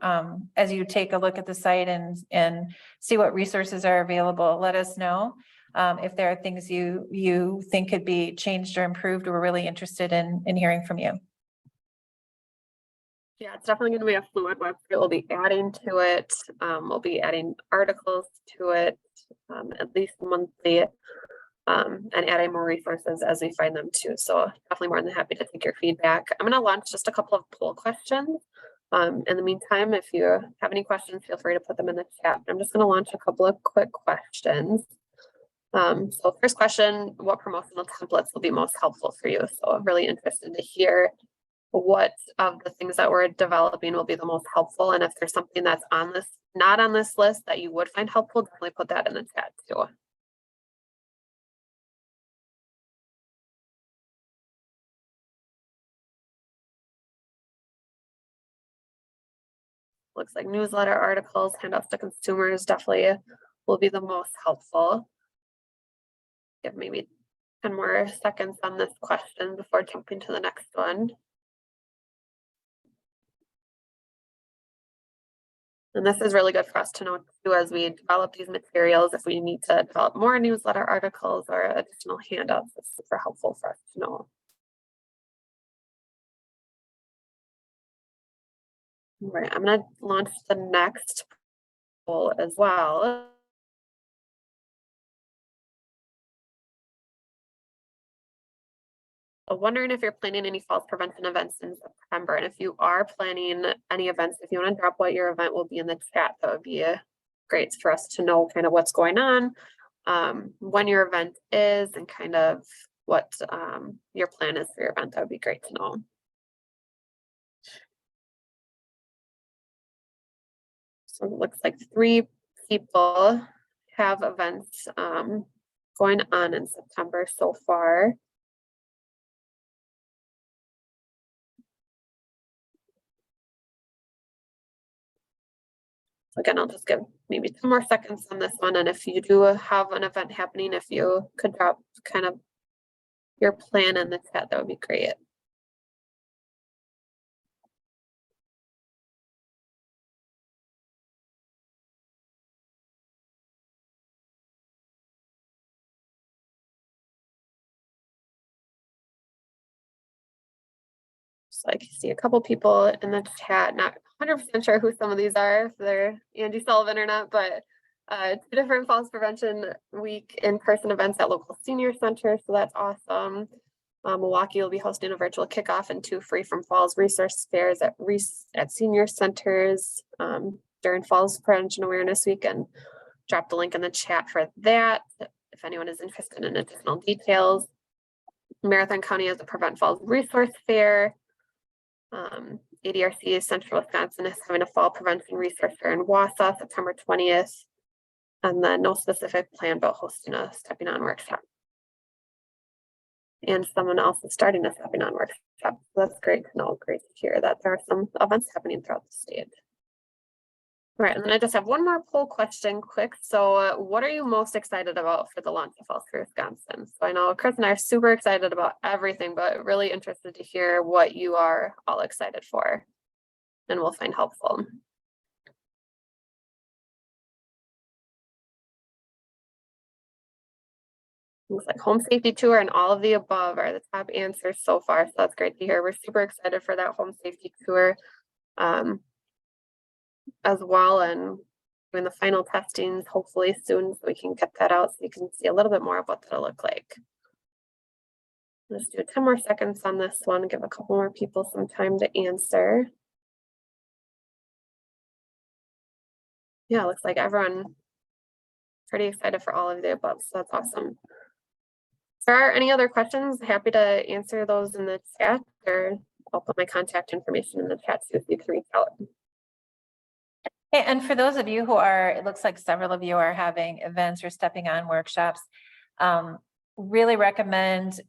take a look at the site and see what resources are available, let us know. If there are things you think could be changed or improved, we're really interested in hearing from you. Yeah, it's definitely going to be a fluid website. We'll be adding to it. We'll be adding articles to it at least monthly, and adding more resources as we find them too. So definitely more than happy to take your feedback. I'm going to launch just a couple of poll questions. In the meantime, if you have any questions, feel free to put them in the chat. I'm just going to launch a couple of quick questions. So first question, what promotional templates will be most helpful for you? So I'm really interested to hear what of the things that we're developing will be the most helpful. And if there's something that's on this, not on this list that you would find helpful, definitely put that in the chat too. Looks like newsletter articles, handouts to consumers definitely will be the most helpful. Give maybe 10 more seconds on this question before jumping to the next one. And this is really good for us to know too as we develop these materials. If we need to develop more newsletter articles or additional handouts, it's super helpful for us to know. Right, I'm gonna launch the next poll as well. Wondering if you're planning any falls prevention events in September, and if you are planning any events, if you want to drop what your event will be in the chat, that would be great for us to know kind of what's going on, when your event is, and kind of what your plan is for your event. That would be great to know. So it looks like 3 people have events going on in September so far. Again, I'll just give maybe 2 more seconds on this one, and if you do have an event happening, if you could drop kind of your plan in the chat, that would be great. So I can see a couple people in the chat, not 100% sure who some of these are, if they're Andy Sullivan or not, but 2 different Falls Prevention Week in-person events at local senior centers, so that's awesome. Milwaukee will be hosting a virtual kickoff and 2 free from Falls resource fairs at senior centers during Falls Prevention Awareness Week, and drop the link in the chat for that if anyone is interested in additional details. Marathon County has a Prevent Falls resource fair. ADRC Central Wisconsin is having a fall prevention resource fair in Wausau, September 20th. And then no specific plan, but hosting a Stepping On workshop. And someone else is starting a Stepping On workshop. So that's great to know, great to hear that there are some events happening throughout the state. Right, and then I just have one more poll question quick. So what are you most excited about for the launch of Falls for Wisconsin? So I know Chris and I are super excited about everything, but really interested to hear what you are all excited for and will find helpful. Looks like home safety tour and all of the above are the top answers so far. So that's great to hear. We're super excited for that home safety tour as well, and doing the final testings hopefully soon so we can get that out so you can see a little bit more of what that'll look like. Let's do 10 more seconds on this one, give a couple more people some time to answer. Yeah, looks like everyone pretty excited for all of the above, so that's awesome. If there are any other questions, happy to answer those in the chat, or I'll put my contact information in the chat so you can reach out. Hey, and for those of you who are, it looks like several of you are having events or Stepping On workshops. Really recommend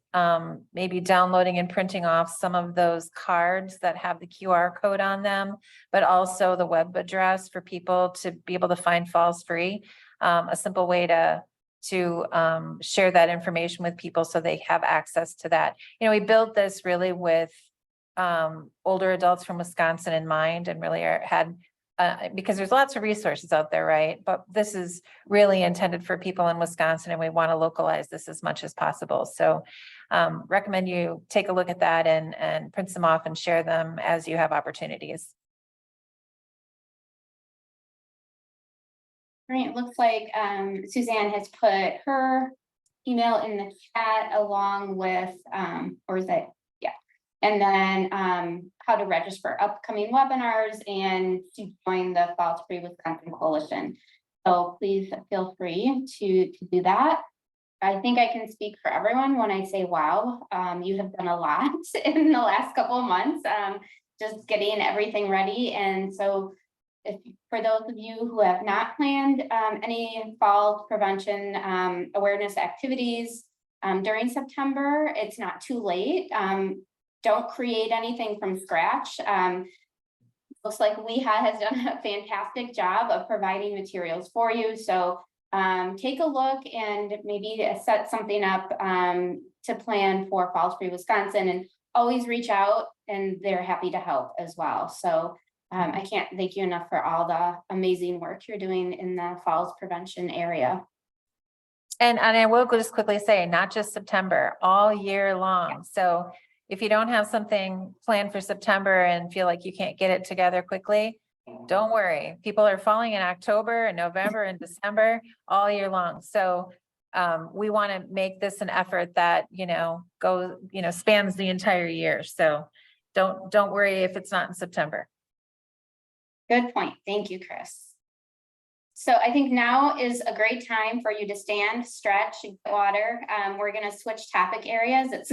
maybe downloading and printing off some of those cards that have the QR code on them, but also the web address for people to be able to find Falls Free. A simple way to share that information with people so they have access to that. You know, we built this really with older adults from Wisconsin in mind, and really had because there's lots of resources out there, right? But this is really intended for people in Wisconsin, and we want to localize this as much as possible. So recommend you take a look at that and print them off and share them as you have opportunities. Great, it looks like Suzanne has put her email in the chat along with, or is that, yeah. And then how to register for upcoming webinars and to join the Falls Free Wisconsin Coalition. So please feel free to do that. I think I can speak for everyone when I say, wow, you have done a lot in the last couple of months, just getting everything ready. And so for those of you who have not planned any falls prevention awareness activities during September, it's not too late. Don't create anything from scratch. Looks like WEHA has done a fantastic job of providing materials for you. So take a look and maybe set something up to plan for Falls Free Wisconsin, and always reach out and they're happy to help as well. So I can't thank you enough for all the amazing work you're doing in the falls prevention area. And I will just quickly say, not just September, all year long. So if you don't have something planned for September and feel like you can't get it together quickly, don't worry. People are falling in October and November and December all year long. So we want to make this an effort that, spans the entire year. So don't worry if it's not in September. Good point. Thank you, Chris. So I think now is a great time for you to stand, stretch, and get water. We're going to switch topic areas. It's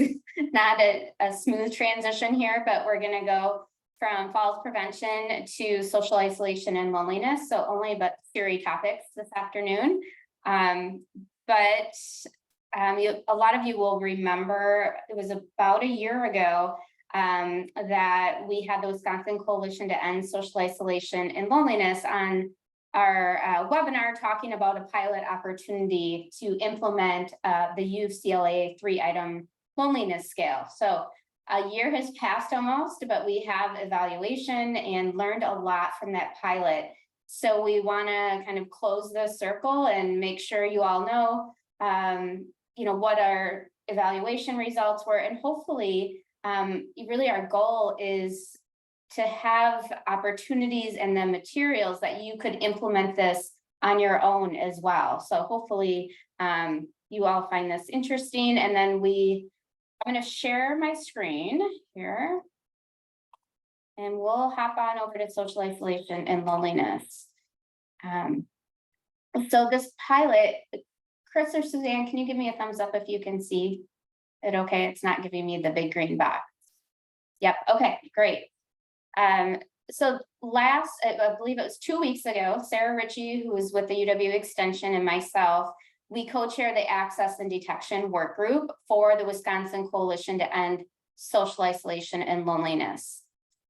not a smooth transition here, but we're going to go from falls prevention to social isolation and loneliness. So only but 3 topics this afternoon. A lot of you will remember it was about a year ago that we had the Wisconsin Coalition to End Social Isolation and Loneliness on our webinar talking about a pilot opportunity to implement the UCLA 3-item loneliness scale. So a year has passed almost, but we have evaluation and learned a lot from that pilot. So we want to kind of close the circle and make sure you all know, what our evaluation results were, and hopefully, really our goal is to have opportunities and the materials that you could implement this on your own as well. So hopefully you all find this interesting. And then I'm going to share my screen here. And we'll hop on over to social isolation and loneliness. So this pilot, Chris or Suzanne, can you give me a thumbs up if you can see it? Okay, it's not giving me the big green box. Yep, okay, great. So I believe it was 2 weeks ago, Sarah Ritchie, who was with the UW Extension, and myself, we co-chair the Access and Detection Work Group for the Wisconsin Coalition to End Social Isolation and Loneliness.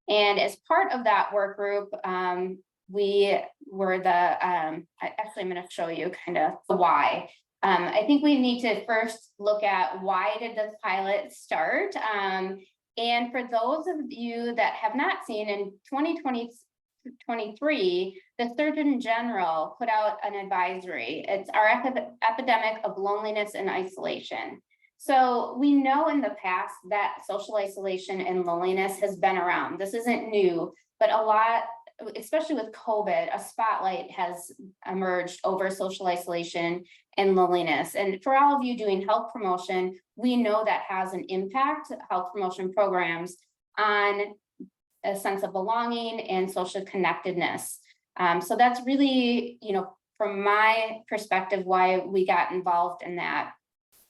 And as part of that work group, we were actually I'm going to show you kind of the why. I think we need to first look at why did this pilot start? And for those of you that have not seen, in 2023, the Surgeon General put out an advisory. It's our epidemic of loneliness and isolation. So we know in the past that social isolation and loneliness has been around. This isn't new, but a lot, especially with COVID, a spotlight has emerged over social isolation and loneliness. And for all of you doing health promotion, we know that has an impact, health promotion programs, on a sense of belonging and social connectedness. So that's really, from my perspective, why we got involved in that.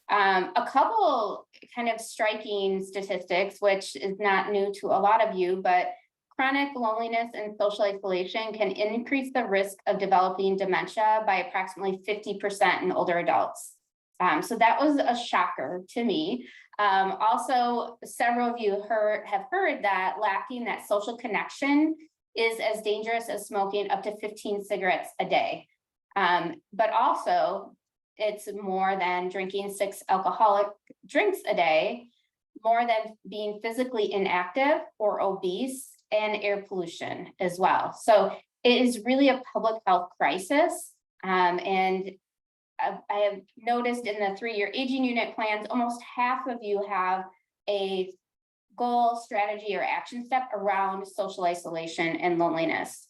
A couple kind of striking statistics, which is not new to a lot of you, but chronic loneliness and social isolation can increase the risk of developing dementia by approximately 50% in older adults. So that was a shocker to me. Also, several of you have heard that lacking that social connection is as dangerous as smoking up to 15 cigarettes a day. But also, it's more than drinking 6 alcoholic drinks a day, more than being physically inactive or obese, and air pollution as well. So it is really a public health crisis. And I have noticed in the 3-year aging unit plans, almost half of you have a goal, strategy, or action step around social isolation and loneliness.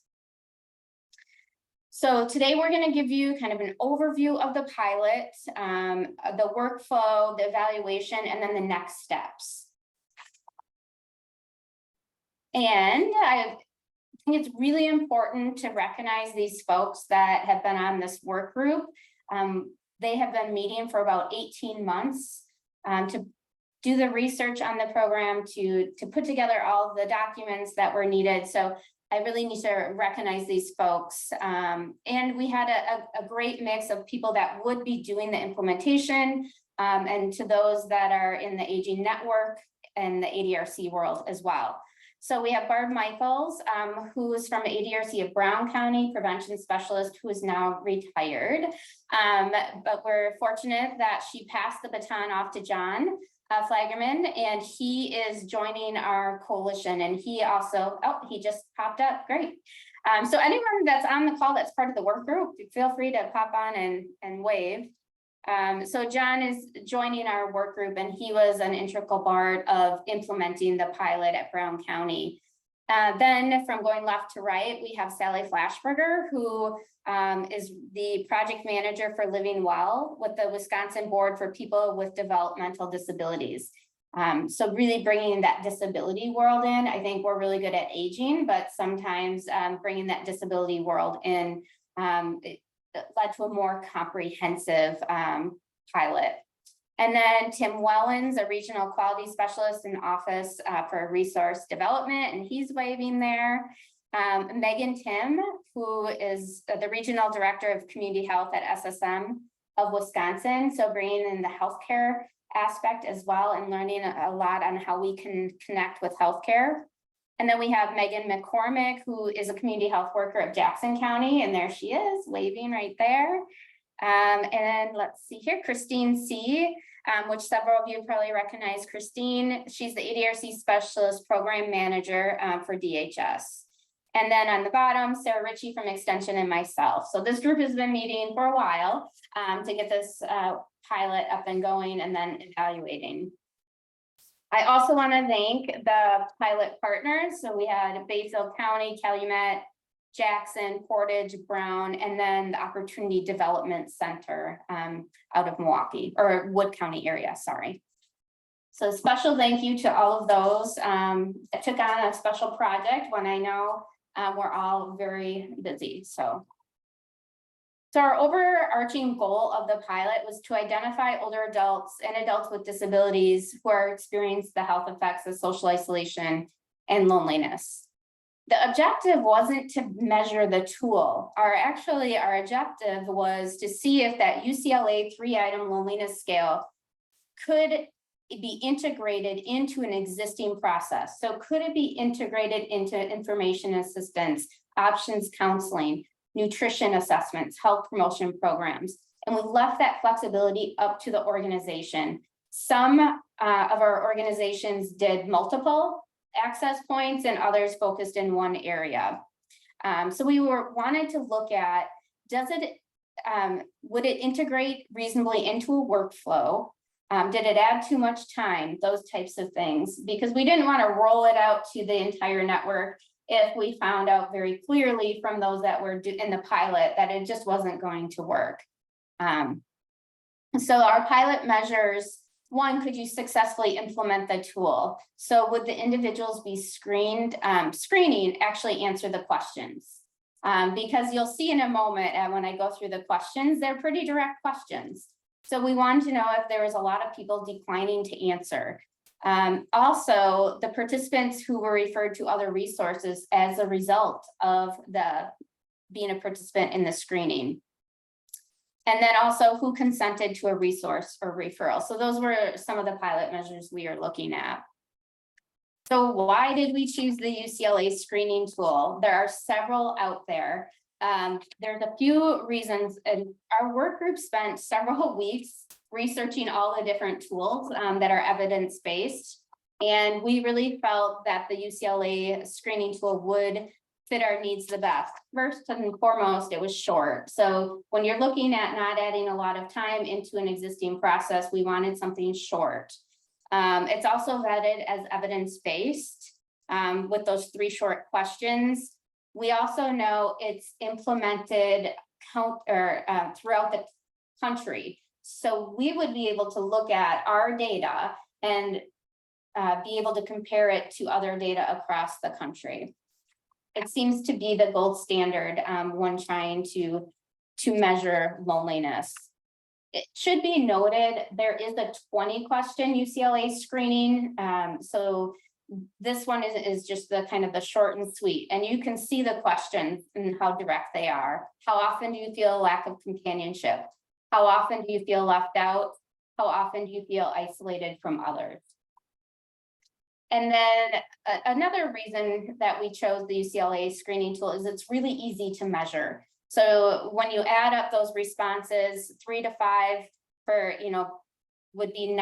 So today we're going to give you kind of an overview of the pilot, the workflow, the evaluation, and then the next steps. And I think it's really important to recognize these folks that have been on this work group. They have been meeting for about 18 months to do the research on the program, to put together all of the documents that were needed. So I really need to recognize these folks. And we had a great mix of people that would be doing the implementation, and to those that are in the Aging Network and the ADRC world as well. So we have Barb Michaels, who is from the ADRC of Brown County, prevention specialist, who is now retired. But we're fortunate that she passed the baton off to John Flagerman, and he is joining our coalition. And he also, he just popped up, great. So anyone that's on the call that's part of the work group, feel free to pop on and wave. So John is joining our work group, and he was an integral part of implementing the pilot at Brown County. Then from going left to right, we have Sally Flashberger, who is the project manager for Living Well with the Wisconsin Board for People with Developmental Disabilities. So really bringing that disability world in. I think we're really good at aging, but sometimes bringing that disability world in it led to a more comprehensive pilot. And then Tim Wellens, a regional quality specialist in Office for Resource Development, and he's waving there. Megan Tim, who is the regional director of community health at SSM of Wisconsin. So bringing in the healthcare aspect as well and learning a lot on how we can connect with healthcare. And then we have Megan McCormick, who is a community health worker of Jackson County, and there she is waving right there. And let's see here, Christine C., which several of you probably recognize Christine. She's the ADRC Specialist Program Manager for DHS. And then on the bottom, Sarah Ritchie from Extension and myself. So this group has been meeting for a while to get this pilot up and going and then evaluating. I also want to thank the pilot partners. So we had Bayfield County, Calumet, Jackson, Portage, Brown, and then the Opportunity Development Center out of Milwaukee or Wood County area, sorry. So special thank you to all of those that took on a special project when I know we're all very busy. So our overarching goal of the pilot was to identify older adults and adults with disabilities who are experiencing the health effects of social isolation and loneliness. The objective wasn't to measure the tool. Our objective was to see if that UCLA 3-item loneliness scale could be integrated into an existing process. So could it be integrated into information assistance, options counseling, nutrition assessments, health promotion programs? And we left that flexibility up to the organization. Some of our organizations did multiple access points and others focused in one area. So we wanted to look at, would it integrate reasonably into a workflow? Did it add too much time? Those types of things, because we didn't want to roll it out to the entire network if we found out very clearly from those that were in the pilot that it just wasn't going to work. So our pilot measures, one, could you successfully implement the tool? So would the individuals be screened? Screening actually answer the questions. Because you'll see in a moment when I go through the questions, they're pretty direct questions. So we wanted to know if there was a lot of people declining to answer. Also, the participants who were referred to other resources as a result of being a participant in the screening. And then also who consented to a resource or referral. So those were some of the pilot measures we are looking at. So why did we choose the UCLA screening tool? There are several out there. There's a few reasons, and our work group spent several weeks researching all the different tools that are evidence-based. And we really felt that the UCLA screening tool would fit our needs the best. First and foremost, it was short. So when you're looking at not adding a lot of time into an existing process, we wanted something short. It's also vetted as evidence-based with those 3 short questions. We also know it's implemented throughout the country. So we would be able to look at our data and be able to compare it to other data across the country. It seems to be the gold standard when trying to measure loneliness. It should be noted, there is a 20-question UCLA screening. So this one is just the kind of the short and sweet, and you can see the questions and how direct they are. How often do you feel a lack of companionship? How often do you feel left out? How often do you feel isolated from others? And then another reason that we chose the UCLA screening tool is it's really easy to measure. So when you add up those responses, 3 to 5 for, would be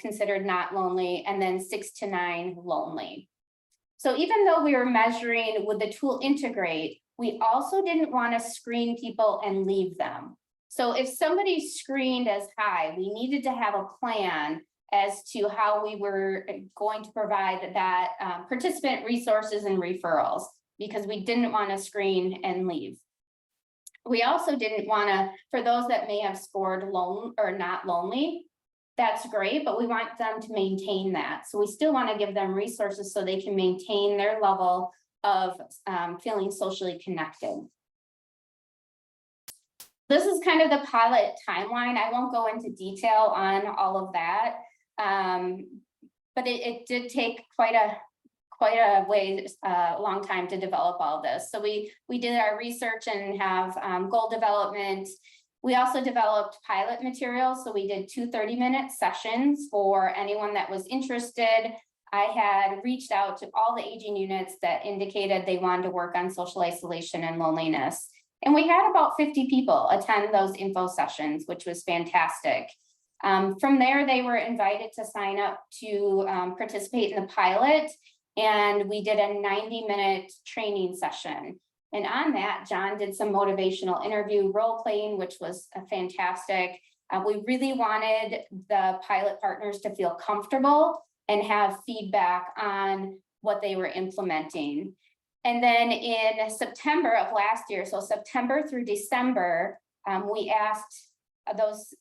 considered not lonely, and then 6 to 9 lonely. So even though we were measuring would the tool integrate, we also didn't want to screen people and leave them. So if somebody screened as high, we needed to have a plan as to how we were going to provide that participant resources and referrals, because we didn't want to screen and leave. We also didn't want to, for those that may have scored lone or not lonely, that's great, but we want them to maintain that. So we still want to give them resources so they can maintain their level of feeling socially connected. This is kind of the pilot timeline. I won't go into detail on all of that. But it did take quite a long time to develop all this. So we did our research and have goal development. We also developed pilot materials. So we did 2 30-minute sessions for anyone that was interested. I had reached out to all the aging units that indicated they wanted to work on social isolation and loneliness. And we had about 50 people attend those info sessions, which was fantastic. From there, they were invited to sign up to participate in the pilot. And we did a 90-minute training session. And on that, John did some motivational interview role playing, which was fantastic. We really wanted the pilot partners to feel comfortable and have feedback on what they were implementing. And then in September of last year, so September through December, we asked those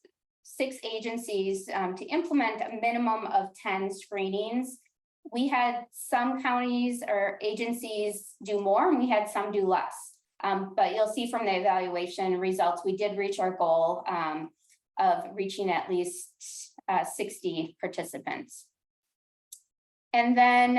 6 agencies to implement a minimum of 10 screenings. We had some counties or agencies do more and we had some do less. But you'll see from the evaluation results, we did reach our goal of reaching at least 60 participants. And then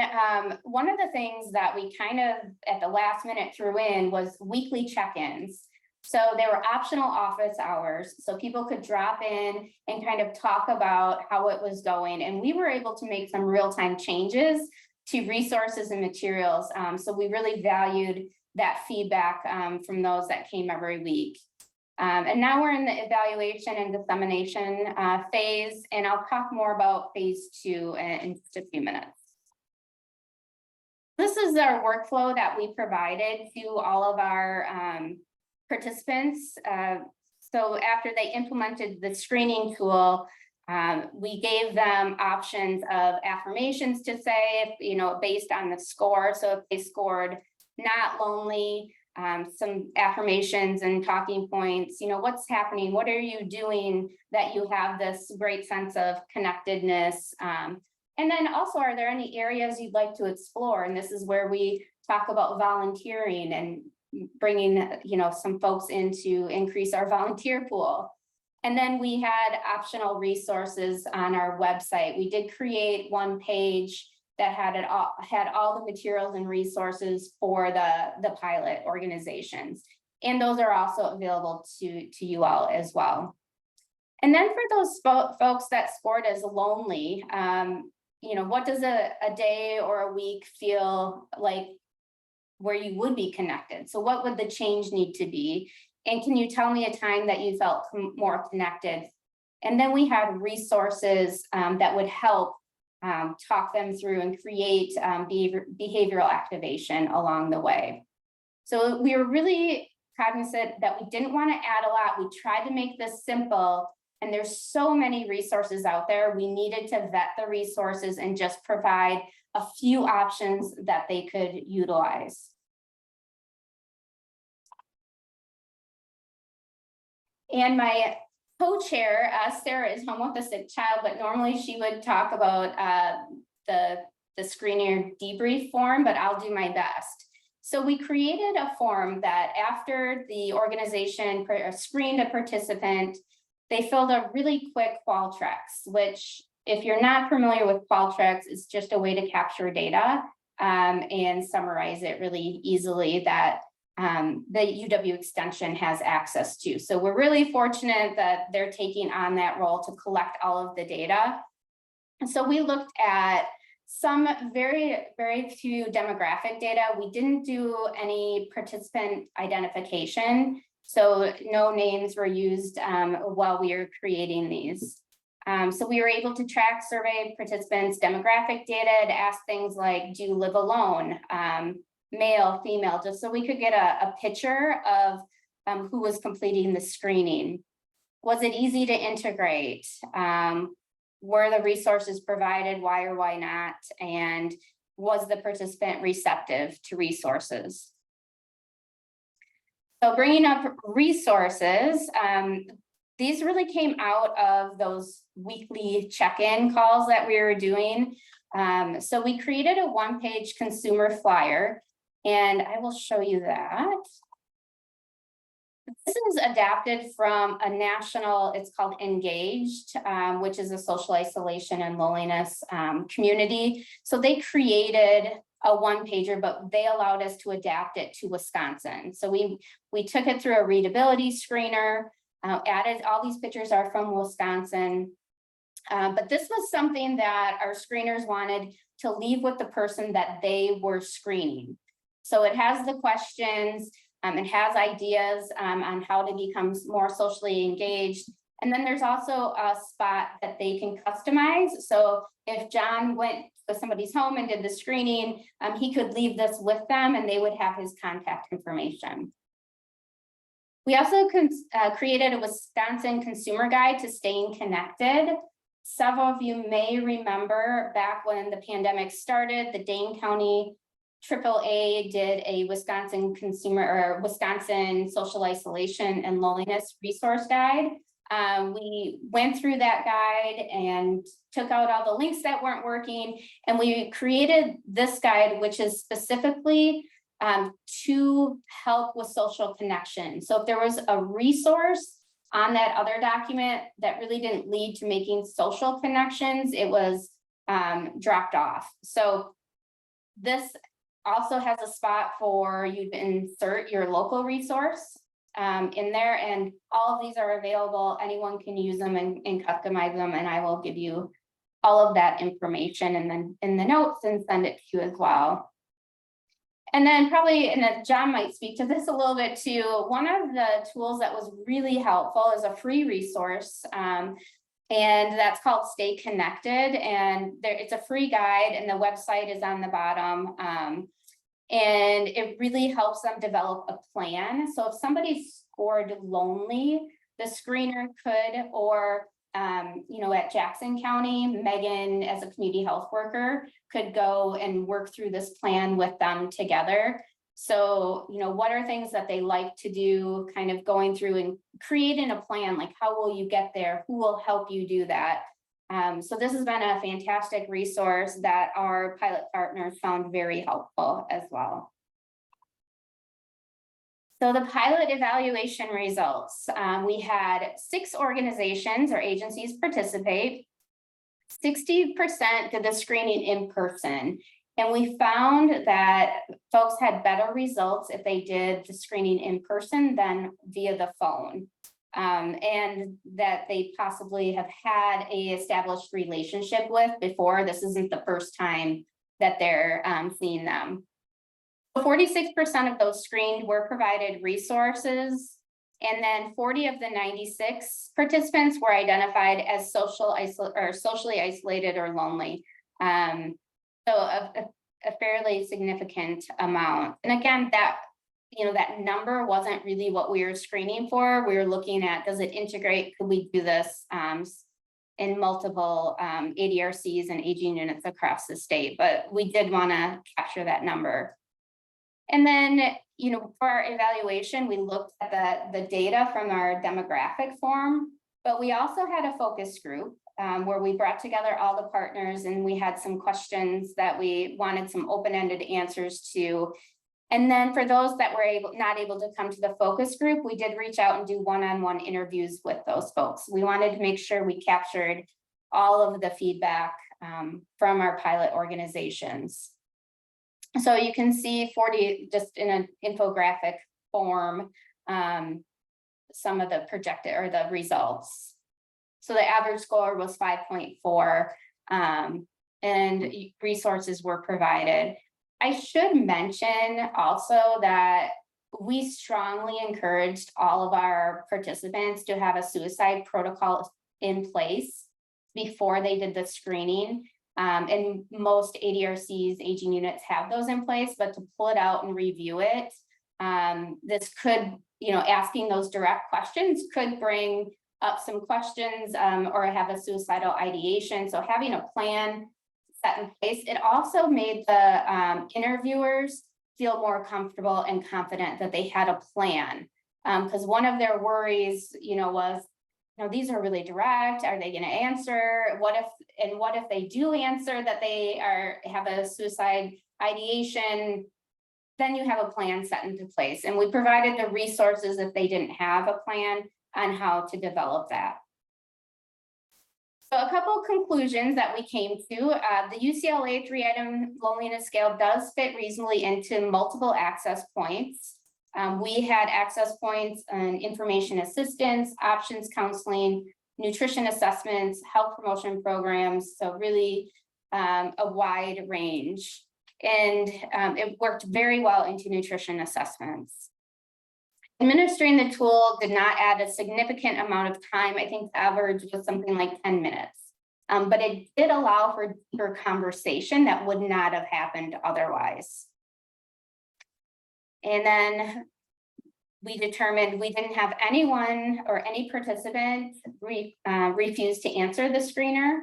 one of the things that we kind of at the last minute threw in was weekly check-ins. So there were optional office hours, so people could drop in and kind of talk about how it was going. And we were able to make some real-time changes to resources and materials. So we really valued that feedback from those that came every week. And now we're in the evaluation and dissemination phase, and I'll talk more about phase 2 in just a few minutes. This is our workflow that we provided to all of our participants. So after they implemented the screening tool, we gave them options of affirmations to say, based on the score. So if they scored not lonely, some affirmations and talking points, what's happening? What are you doing that you have this great sense of connectedness? And then also, are there any areas you'd like to explore? And this is where we talk about volunteering and bringing, some folks in to increase our volunteer pool. And then we had optional resources on our website. We did create one page that had all the materials and resources for the pilot organizations. And those are also available to you all as well. And then for those folks that scored as lonely, what does a day or a week feel like where you would be connected? So what would the change need to be? And can you tell me a time that you felt more connected? And then we had resources that would help talk them through and create behavioral activation along the way. So we were really cognizant that we didn't want to add a lot. We tried to make this simple, and there's so many resources out there. We needed to vet the resources and just provide a few options that they could utilize. And my co-chair, Sarah, is home with a sick child, but normally she would talk about the screener debrief form, but I'll do my best. So we created a form that after the organization screened a participant, they filled a really quick Qualtrics, which if you're not familiar with Qualtrics, it's just a way to capture data and summarize it really easily that the UW extension has access to. So we're really fortunate that they're taking on that role to collect all of the data. And so we looked at some very, very few demographic data. We didn't do any participant identification. So no names were used while we were creating these. So we were able to track survey participants' demographic data to ask things like, do you live alone? Male, female, just so we could get a picture of who was completing the screening. Was it easy to integrate? Were the resources provided, why or why not? And was the participant receptive to resources? So bringing up resources, these really came out of those weekly check-in calls that we were doing. So we created a one-page consumer flyer, and I will show you that. This is adapted from a national, it's called Engaged, which is a social isolation and loneliness community. So they created a one-pager, but they allowed us to adapt it to Wisconsin. So we took it through a readability screener, added, all these pictures are from Wisconsin. But this was something that our screeners wanted to leave with the person that they were screening. So it has the questions, it has ideas on how to become more socially engaged. And then there's also a spot that they can customize. So if John went to somebody's home and did the screening, he could leave this with them and they would have his contact information. We also created a Wisconsin consumer guide to staying connected. Several of you may remember back when the pandemic started, the Dane County AAA did a Wisconsin Wisconsin social isolation and loneliness resource guide. We went through that guide and took out all the links that weren't working, and we created this guide, which is specifically to help with social connection. So if there was a resource on that other document that really didn't lead to making social connections, it was dropped off. So this also has a spot for you to insert your local resource in there, and all of these are available. Anyone can use them and customize them, and I will give you all of that information and then in the notes and send it to you as well. And then probably, and John might speak to this a little bit too, one of the tools that was really helpful is a free resource, and that's called Stay Connected. And it's a free guide, and the website is on the bottom. And it really helps them develop a plan. So if somebody scored lonely, the screener could, or at Jackson County, Megan, as a community health worker, could go and work through this plan with them together. So, what are things that they like to do, kind of going through and creating a plan, like how will you get there? Who will help you do that? So this has been a fantastic resource that our pilot partners found very helpful as well. So the pilot evaluation results, we had 6 organizations or agencies participate. 60% did the screening in person. And we found that folks had better results if they did the screening in person than via the phone. And that they possibly have had a established relationship with before. This isn't the first time that they're seeing them. 46% of those screened were provided resources, and then 40 of the 96 participants were identified as socially isolated or lonely. So a fairly significant amount. And again, that number wasn't really what we were screening for. We were looking at, does it integrate? Could we do this in multiple ADRCs and aging units across the state? But we did want to capture that number. And then, for our evaluation, we looked at the data from our demographic form, but we also had a focus group where we brought together all the partners, and we had some questions that we wanted some open-ended answers to. And then for those that were not able to come to the focus group, we did reach out and do one-on-one interviews with those folks. We wanted to make sure we captured all of the feedback from our pilot organizations. So you can see 40, just in an infographic form, some of the projected or the results. So the average score was 5.4, and resources were provided. I should mention also that we strongly encouraged all of our participants to have a suicide protocol in place before they did the screening. And most ADRCs, aging units have those in place, but to pull it out and review it, this could, asking those direct questions could bring up some questions or have a suicidal ideation. So having a plan set in place, it also made the interviewers feel more comfortable and confident that they had a plan. Because one of their worries, was, these are really direct. Are they going to answer? What if they do answer that they have a suicide ideation? Then you have a plan set into place. And we provided the resources if they didn't have a plan on how to develop that. So a couple of conclusions that we came to, the UCLA 3-item loneliness scale does fit reasonably into multiple access points. We had access points and information assistance, options counseling, nutrition assessments, health promotion programs. So really a wide range. And it worked very well into nutrition assessments. Administering the tool did not add a significant amount of time. I think the average was something like 10 minutes. But it did allow for deeper conversation that would not have happened otherwise. And then we determined we didn't have anyone or any participant refuse to answer the screener.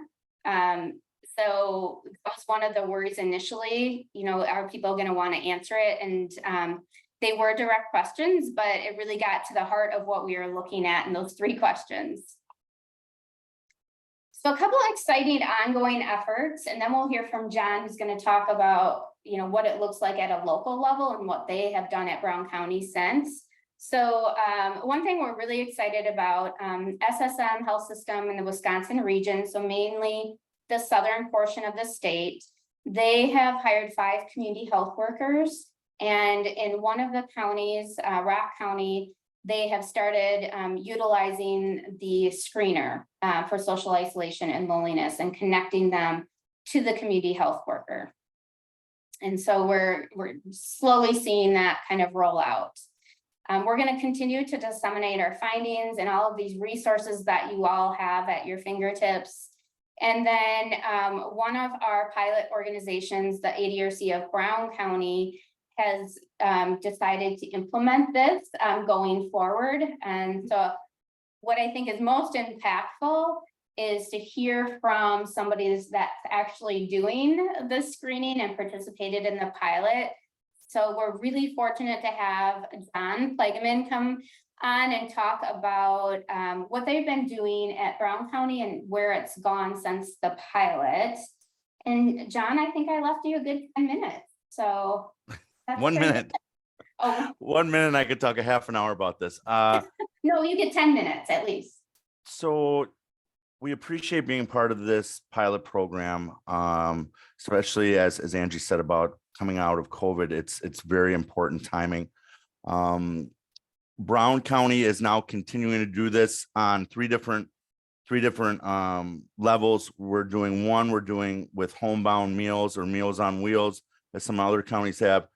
So that was one of the worries initially, are people going to want to answer it? And they were direct questions, but it really got to the heart of what we were looking at in those 3 questions. So a couple of exciting ongoing efforts, and then we'll hear from John, who's going to talk about, what it looks like at a local level and what they have done at Brown County since. So one thing we're really excited about, SSM Health System in the Wisconsin region, so mainly the southern portion of the state, they have hired 5 community health workers. And in one of the counties, Rock County, they have started utilizing the screener for social isolation and loneliness and connecting them to the community health worker. And so we're slowly seeing that kind of roll out. We're going to continue to disseminate our findings and all of these resources that you all have at your fingertips. And then one of our pilot organizations, the ADRC of Brown County, has decided to implement this going forward. And so what I think is most impactful is to hear from somebody that's actually doing the screening and participated in the pilot. So we're really fortunate to have John Plegeman come on and talk about what they've been doing at Brown County and where it's gone since the pilot. And John, I think I left you a good 10 minutes. So that's 1 minute. Oh. 1 minute. I could talk a half an hour about this. No, you get 10 minutes at least. So we appreciate being part of this pilot program, especially as Angie said about coming out of COVID. It's very important timing. Brown County is now continuing to do this on three different levels. We're doing with homebound meals or Meals on Wheels, as some other counties have.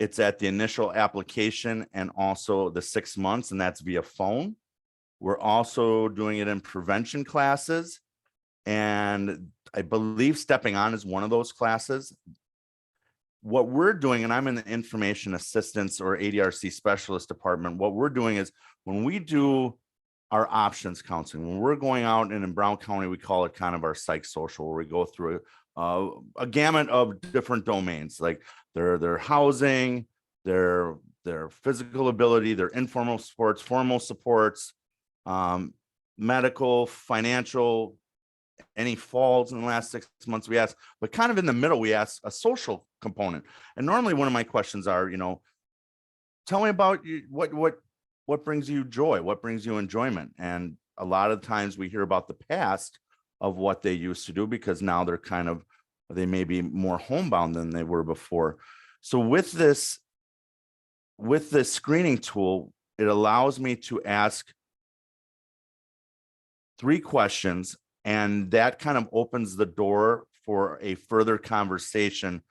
It's at the initial application and also the 6 months, and that's via phone. We're also doing it in prevention classes, and I believe Stepping On is one of those classes. What we're doing, and I'm in the information assistance or ADRC specialist department, what we're doing is when we do our options counseling, when we're going out, and in Brown County, we call it kind of our psych social, where we go through a gamut of different domains, like their housing, their physical ability, their informal supports, formal supports, medical, financial, any falls in the last 6 months we ask, but kind of in the middle, we ask a social component. And normally one of my questions are, tell me about you, what brings you joy? What brings you enjoyment? And a lot of times we hear about the past of what they used to do, because now they may be more homebound than they were before. So with this screening tool, it allows me to ask 3 questions, and that kind of opens the door for a further conversation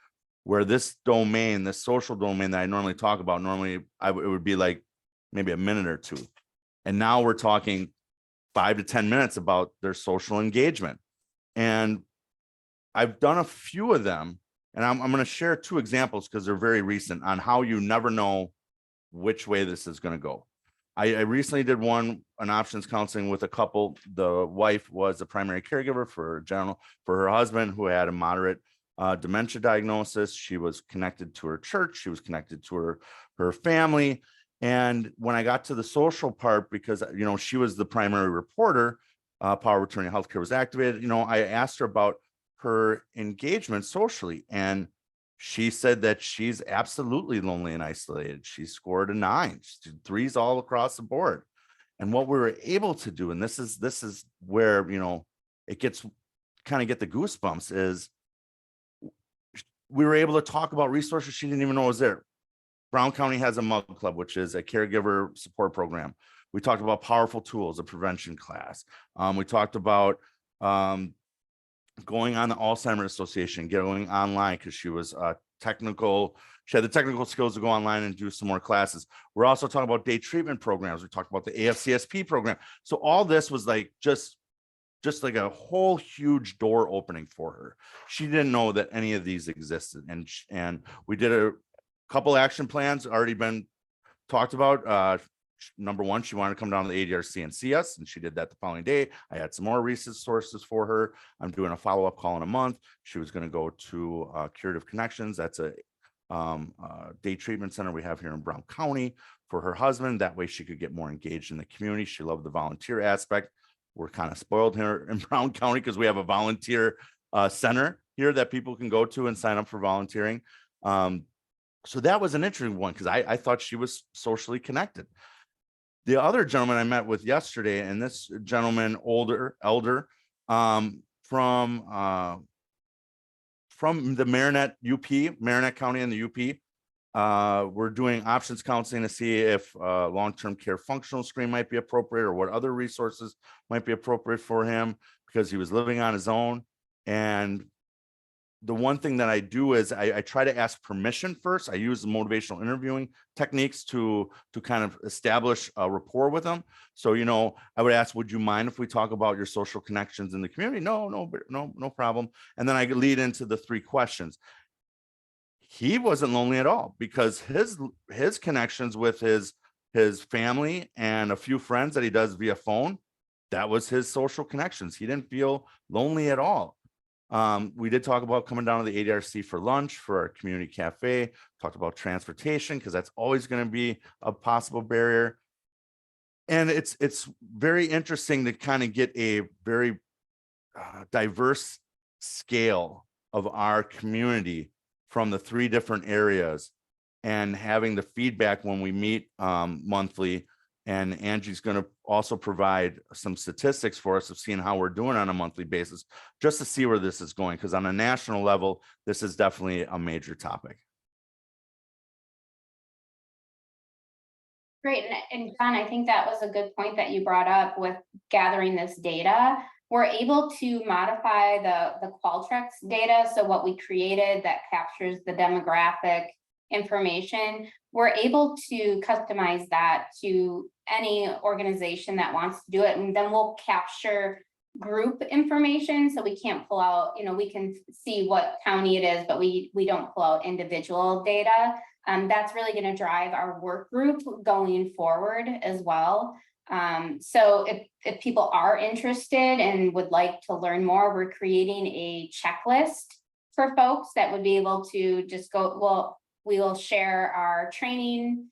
where this domain, this social domain that I normally talk about, it would be like maybe a minute or 2. And now we're talking 5 to 10 minutes about their social engagement. And I've done a few of them, and I'm going to share 2 examples because they're very recent on how you never know which way this is going to go. I recently did an options counseling with a couple. The wife was a primary caregiver for her husband who had a moderate dementia diagnosis. She was connected to her church. She was connected to her family. And when I got to the social part, because, you know, she was the primary reporter, power of attorney healthcare was activated. You know, I asked her about her engagement socially, and she said that she's absolutely lonely and isolated. She scored a 9, she did 3s all across the board. And what we were able to do, and this is where, you know, it gets kind of get the goosebumps, is we were able to talk about resources she didn't even know was there. Brown County has a Mug Club, which is a caregiver support program. We talked about powerful tools, a prevention class. We talked about going on the Alzheimer's Association, going online because she was she had the technical skills to go online and do some more classes. We're also talking about day treatment programs. We talked about the AFCSP program. So all this was like just like a whole huge door opening for her. She didn't know that any of these existed. And we did a couple action plans already been talked about. Number one, she wanted to come down to the ADRC and see us, and she did that the following day. I had some more resources for her. I'm doing a follow-up call in a month. She was going to go to Curative Connections. That's a day treatment center we have here in Brown County for her husband. That way she could get more engaged in the community. She loved the volunteer aspect. We're kind of spoiled here in Brown County because we have a volunteer center here that people can go to and sign up for volunteering. So that was an interesting one because I thought she was socially connected. The other gentleman I met with yesterday, and this gentleman, elder, from the Marinette County and the UP. We're doing options counseling to see if long-term care functional screen might be appropriate or what other resources might be appropriate for him because he was living on his own. And the one thing that I do is I try to ask permission first. I use the motivational interviewing techniques to kind of establish a rapport with them. So, you know, I would ask, would you mind if we talk about your social connections in the community? No problem. And then I lead into the 3 questions. He wasn't lonely at all because his connections with his family and a few friends that he does via phone, that was his social connections. He didn't feel lonely at all. We did talk about coming down to the ADRC for lunch for our community cafe, talked about transportation because that's always going to be a possible barrier. And it's very interesting to kind of get a very diverse scale of our community from the 3 different areas and having the feedback when we meet monthly. And Angie's going to also provide some statistics for us of seeing how we're doing on a monthly basis, just to see where this is going. Because on a national level, this is definitely a major topic. Great. And John, I think that was a good point that you brought up with gathering this data. We're able to modify the Qualtrics data. So what we created that captures the demographic information, we're able to customize that to any organization that wants to do it. And then we'll capture group information. So we can't pull out, you know, we can see what county it is, but we don't pull out individual data. That's really going to drive our work group going forward as well. So if people are interested and would like to learn more, we're creating a checklist for folks that would be able to just go, well, we will share our training,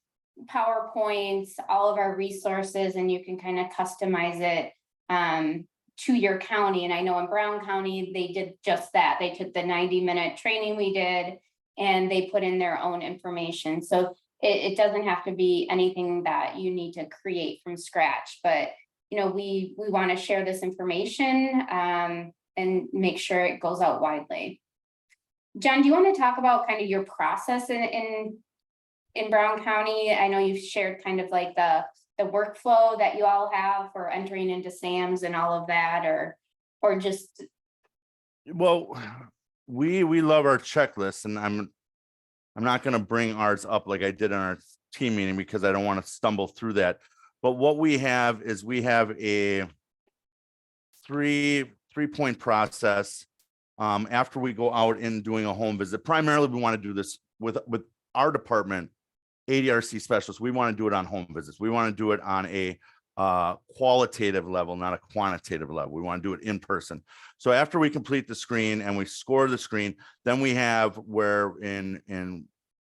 PowerPoints, all of our resources, and you can kind of customize it to your county. And I know in Brown County, they did just that. They took the 90-minute training we did, and they put in their own information. So it doesn't have to be anything that you need to create from scratch, but you know, we want to share this information and make sure it goes out widely. John, do you want to talk about kind of your process in Brown County? I know you've shared kind of like the workflow that you all have for entering into SAMs and all of that, or just. Well, we love our checklist, and I'm not going to bring ours up like I did in our team meeting because I don't want to stumble through that. But what we have is we have a three-point process. After we go out and doing a home visit, primarily we want to do this with our department ADRC specialists, we want to do it on home visits. We want to do it on a qualitative level, not a quantitative level. We want to do it in person. So after we complete the screen and we score the screen, then we have where in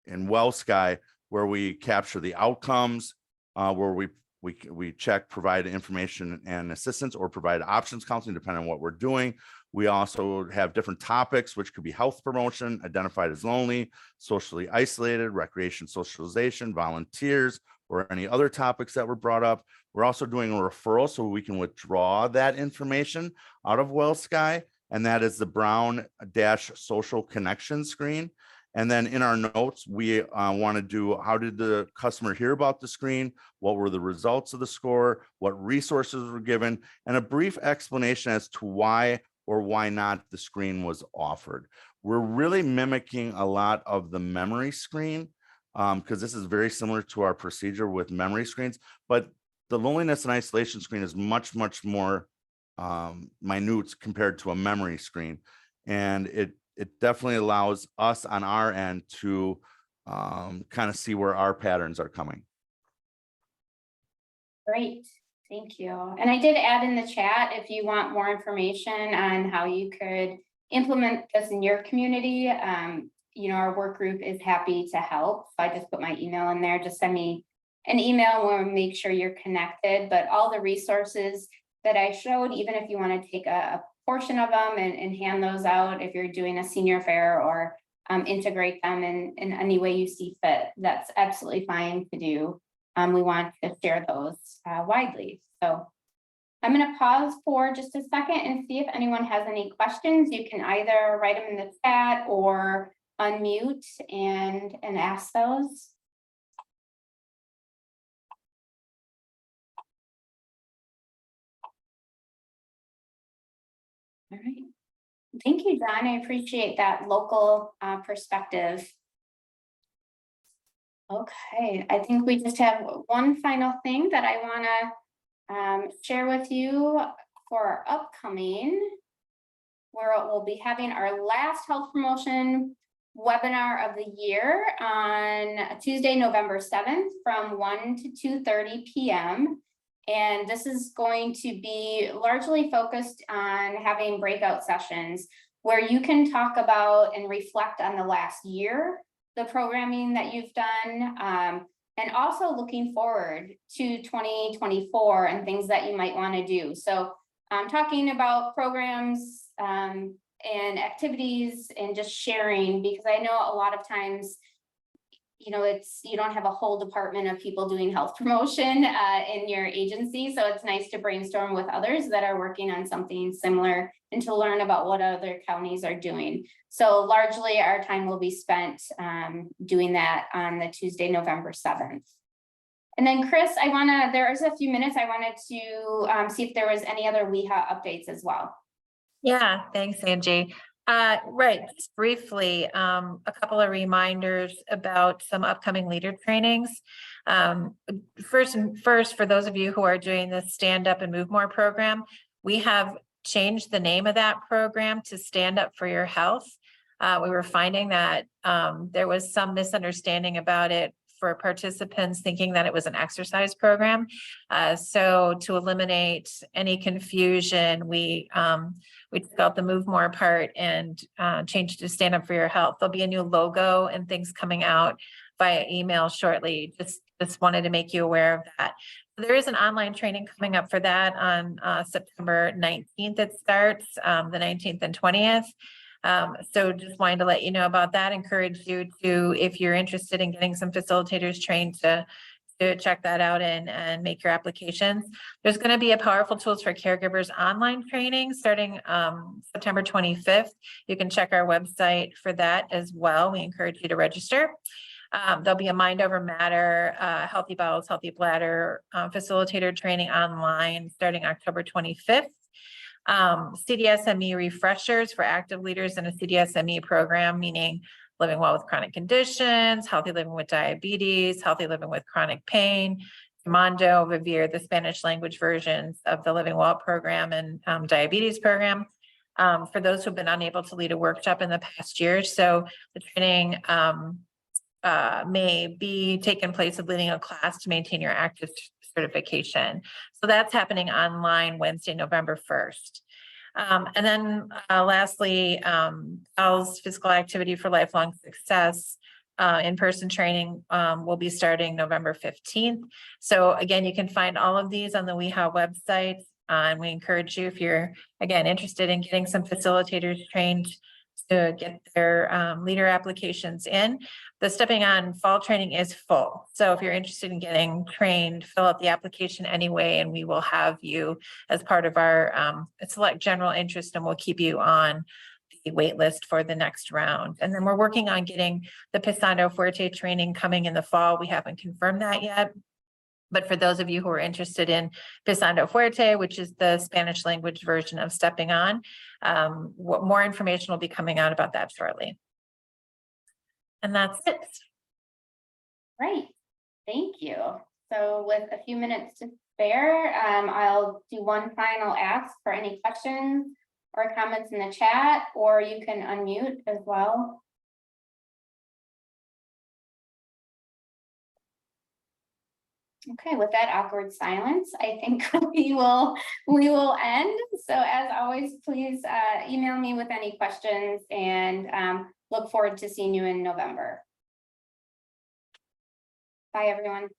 WellSky, where we capture the outcomes, where we check, provide information and assistance, or provide options counseling, depending on what we're doing. We also have different topics, which could be health promotion, identified as lonely, socially isolated, recreation, socialization, volunteers, or any other topics that were brought up. We're also doing a referral so we can withdraw that information out of WellSky, and that is the Brown-Social Connection screen. And then in our notes, we want to do, how did the customer hear about the screen? What were the results of the score? What resources were given? And a brief explanation as to why or why not the screen was offered. We're really mimicking a lot of the memory screen, because this is very similar to our procedure with memory screens, but the loneliness and isolation screen is much, much more minute compared to a memory screen. And it definitely allows us on our end to kind of see where our patterns are coming. Great, thank you. And I did add in the chat, if you want more information on how you could implement this in your community, you know, our work group is happy to help. So I just put my email in there. Just send me an email. We'll make sure you're connected. But all the resources that I showed, even if you want to take a portion of them and hand those out, if you're doing a senior fair, or integrate them in any way you see fit, that's absolutely fine to do. We want to share those widely. So I'm going to pause for just a second and see if anyone has any questions. You can either write them in the chat or unmute and ask those. All right. Thank you, John. I appreciate that local perspective. Okay, I think we just have one final thing that I want to share with you for our upcoming, where we'll be having our last health promotion webinar of the year on Tuesday, November 7th from 1 to 2:30 p.m. And this is going to be largely focused on having breakout sessions where you can talk about and reflect on the last year, the programming that you've done, and also looking forward to 2024 and things that you might want to do. So I'm talking about programs and activities and just sharing, because I know a lot of times, you know, you don't have a whole department of people doing health promotion in your agency. So it's nice to brainstorm with others that are working on something similar and to learn about what other counties are doing. So largely our time will be spent doing that on the Tuesday, November 7th. And then Chris, there's a few minutes, I wanted to see if there was any other WEHA updates as well. Yeah, thanks, Angie. Right, just briefly, a couple of reminders about some upcoming leader trainings. First, for those of you who are doing the Stand Up and Move More program, we have changed the name of that program to Stand Up for Your Health. We were finding that there was some misunderstanding about it for participants thinking that it was an exercise program. So to eliminate any confusion, we took out the Move More part and changed it to Stand Up for Your Health. There'll be a new logo and things coming out via email shortly. Just wanted to make you aware of that. There is an online training coming up for that on September 19th. It starts the 19th and 20th. So just wanted to let you know about that. Encourage you to, if you're interested in getting some facilitators trained, to check that out and make your applications. There's going to be a Powerful Tools for Caregivers online training starting September 25th. You can check our website for that as well. We encourage you to register. There'll be a Mind Over Matter, Healthy Bowels, Healthy Bladder facilitator training online starting October 25th. CDSME refreshers for active leaders in a CDSME program, meaning living well with chronic conditions, healthy living with diabetes, healthy living with chronic pain, Mondo, Vivir, the Spanish language versions of the Living Well program and diabetes program. For those who've been unable to lead a workshop in the past year. So the training may be taking place of leading a class to maintain your active certification. So that's happening online Wednesday, November 1st. And then lastly, PALS Physical Activity for Lifelong Success in-person training will be starting November 15th. So again, you can find all of these on the WeHow website. And we encourage you, if you're, again, interested in getting some facilitators trained to get their leader applications in. The Stepping On fall training is full. So if you're interested in getting trained, fill out the application anyway, and we will have you as part of our select general interest, and we'll keep you on the wait list for the next round. And then we're working on getting the Pisando Fuerte training coming in the fall. We haven't confirmed that yet. But for those of you who are interested in Pisando Fuerte, which is the Spanish language version of Stepping On, what more information will be coming out about that shortly. And that's it. Great, thank you. So with a few minutes to spare, I'll do one final ask for any questions or comments in the chat, or you can unmute as well. Okay, with that awkward silence, I think we will end. So as always, please email me with any questions, and look forward to seeing you in November. Bye, everyone.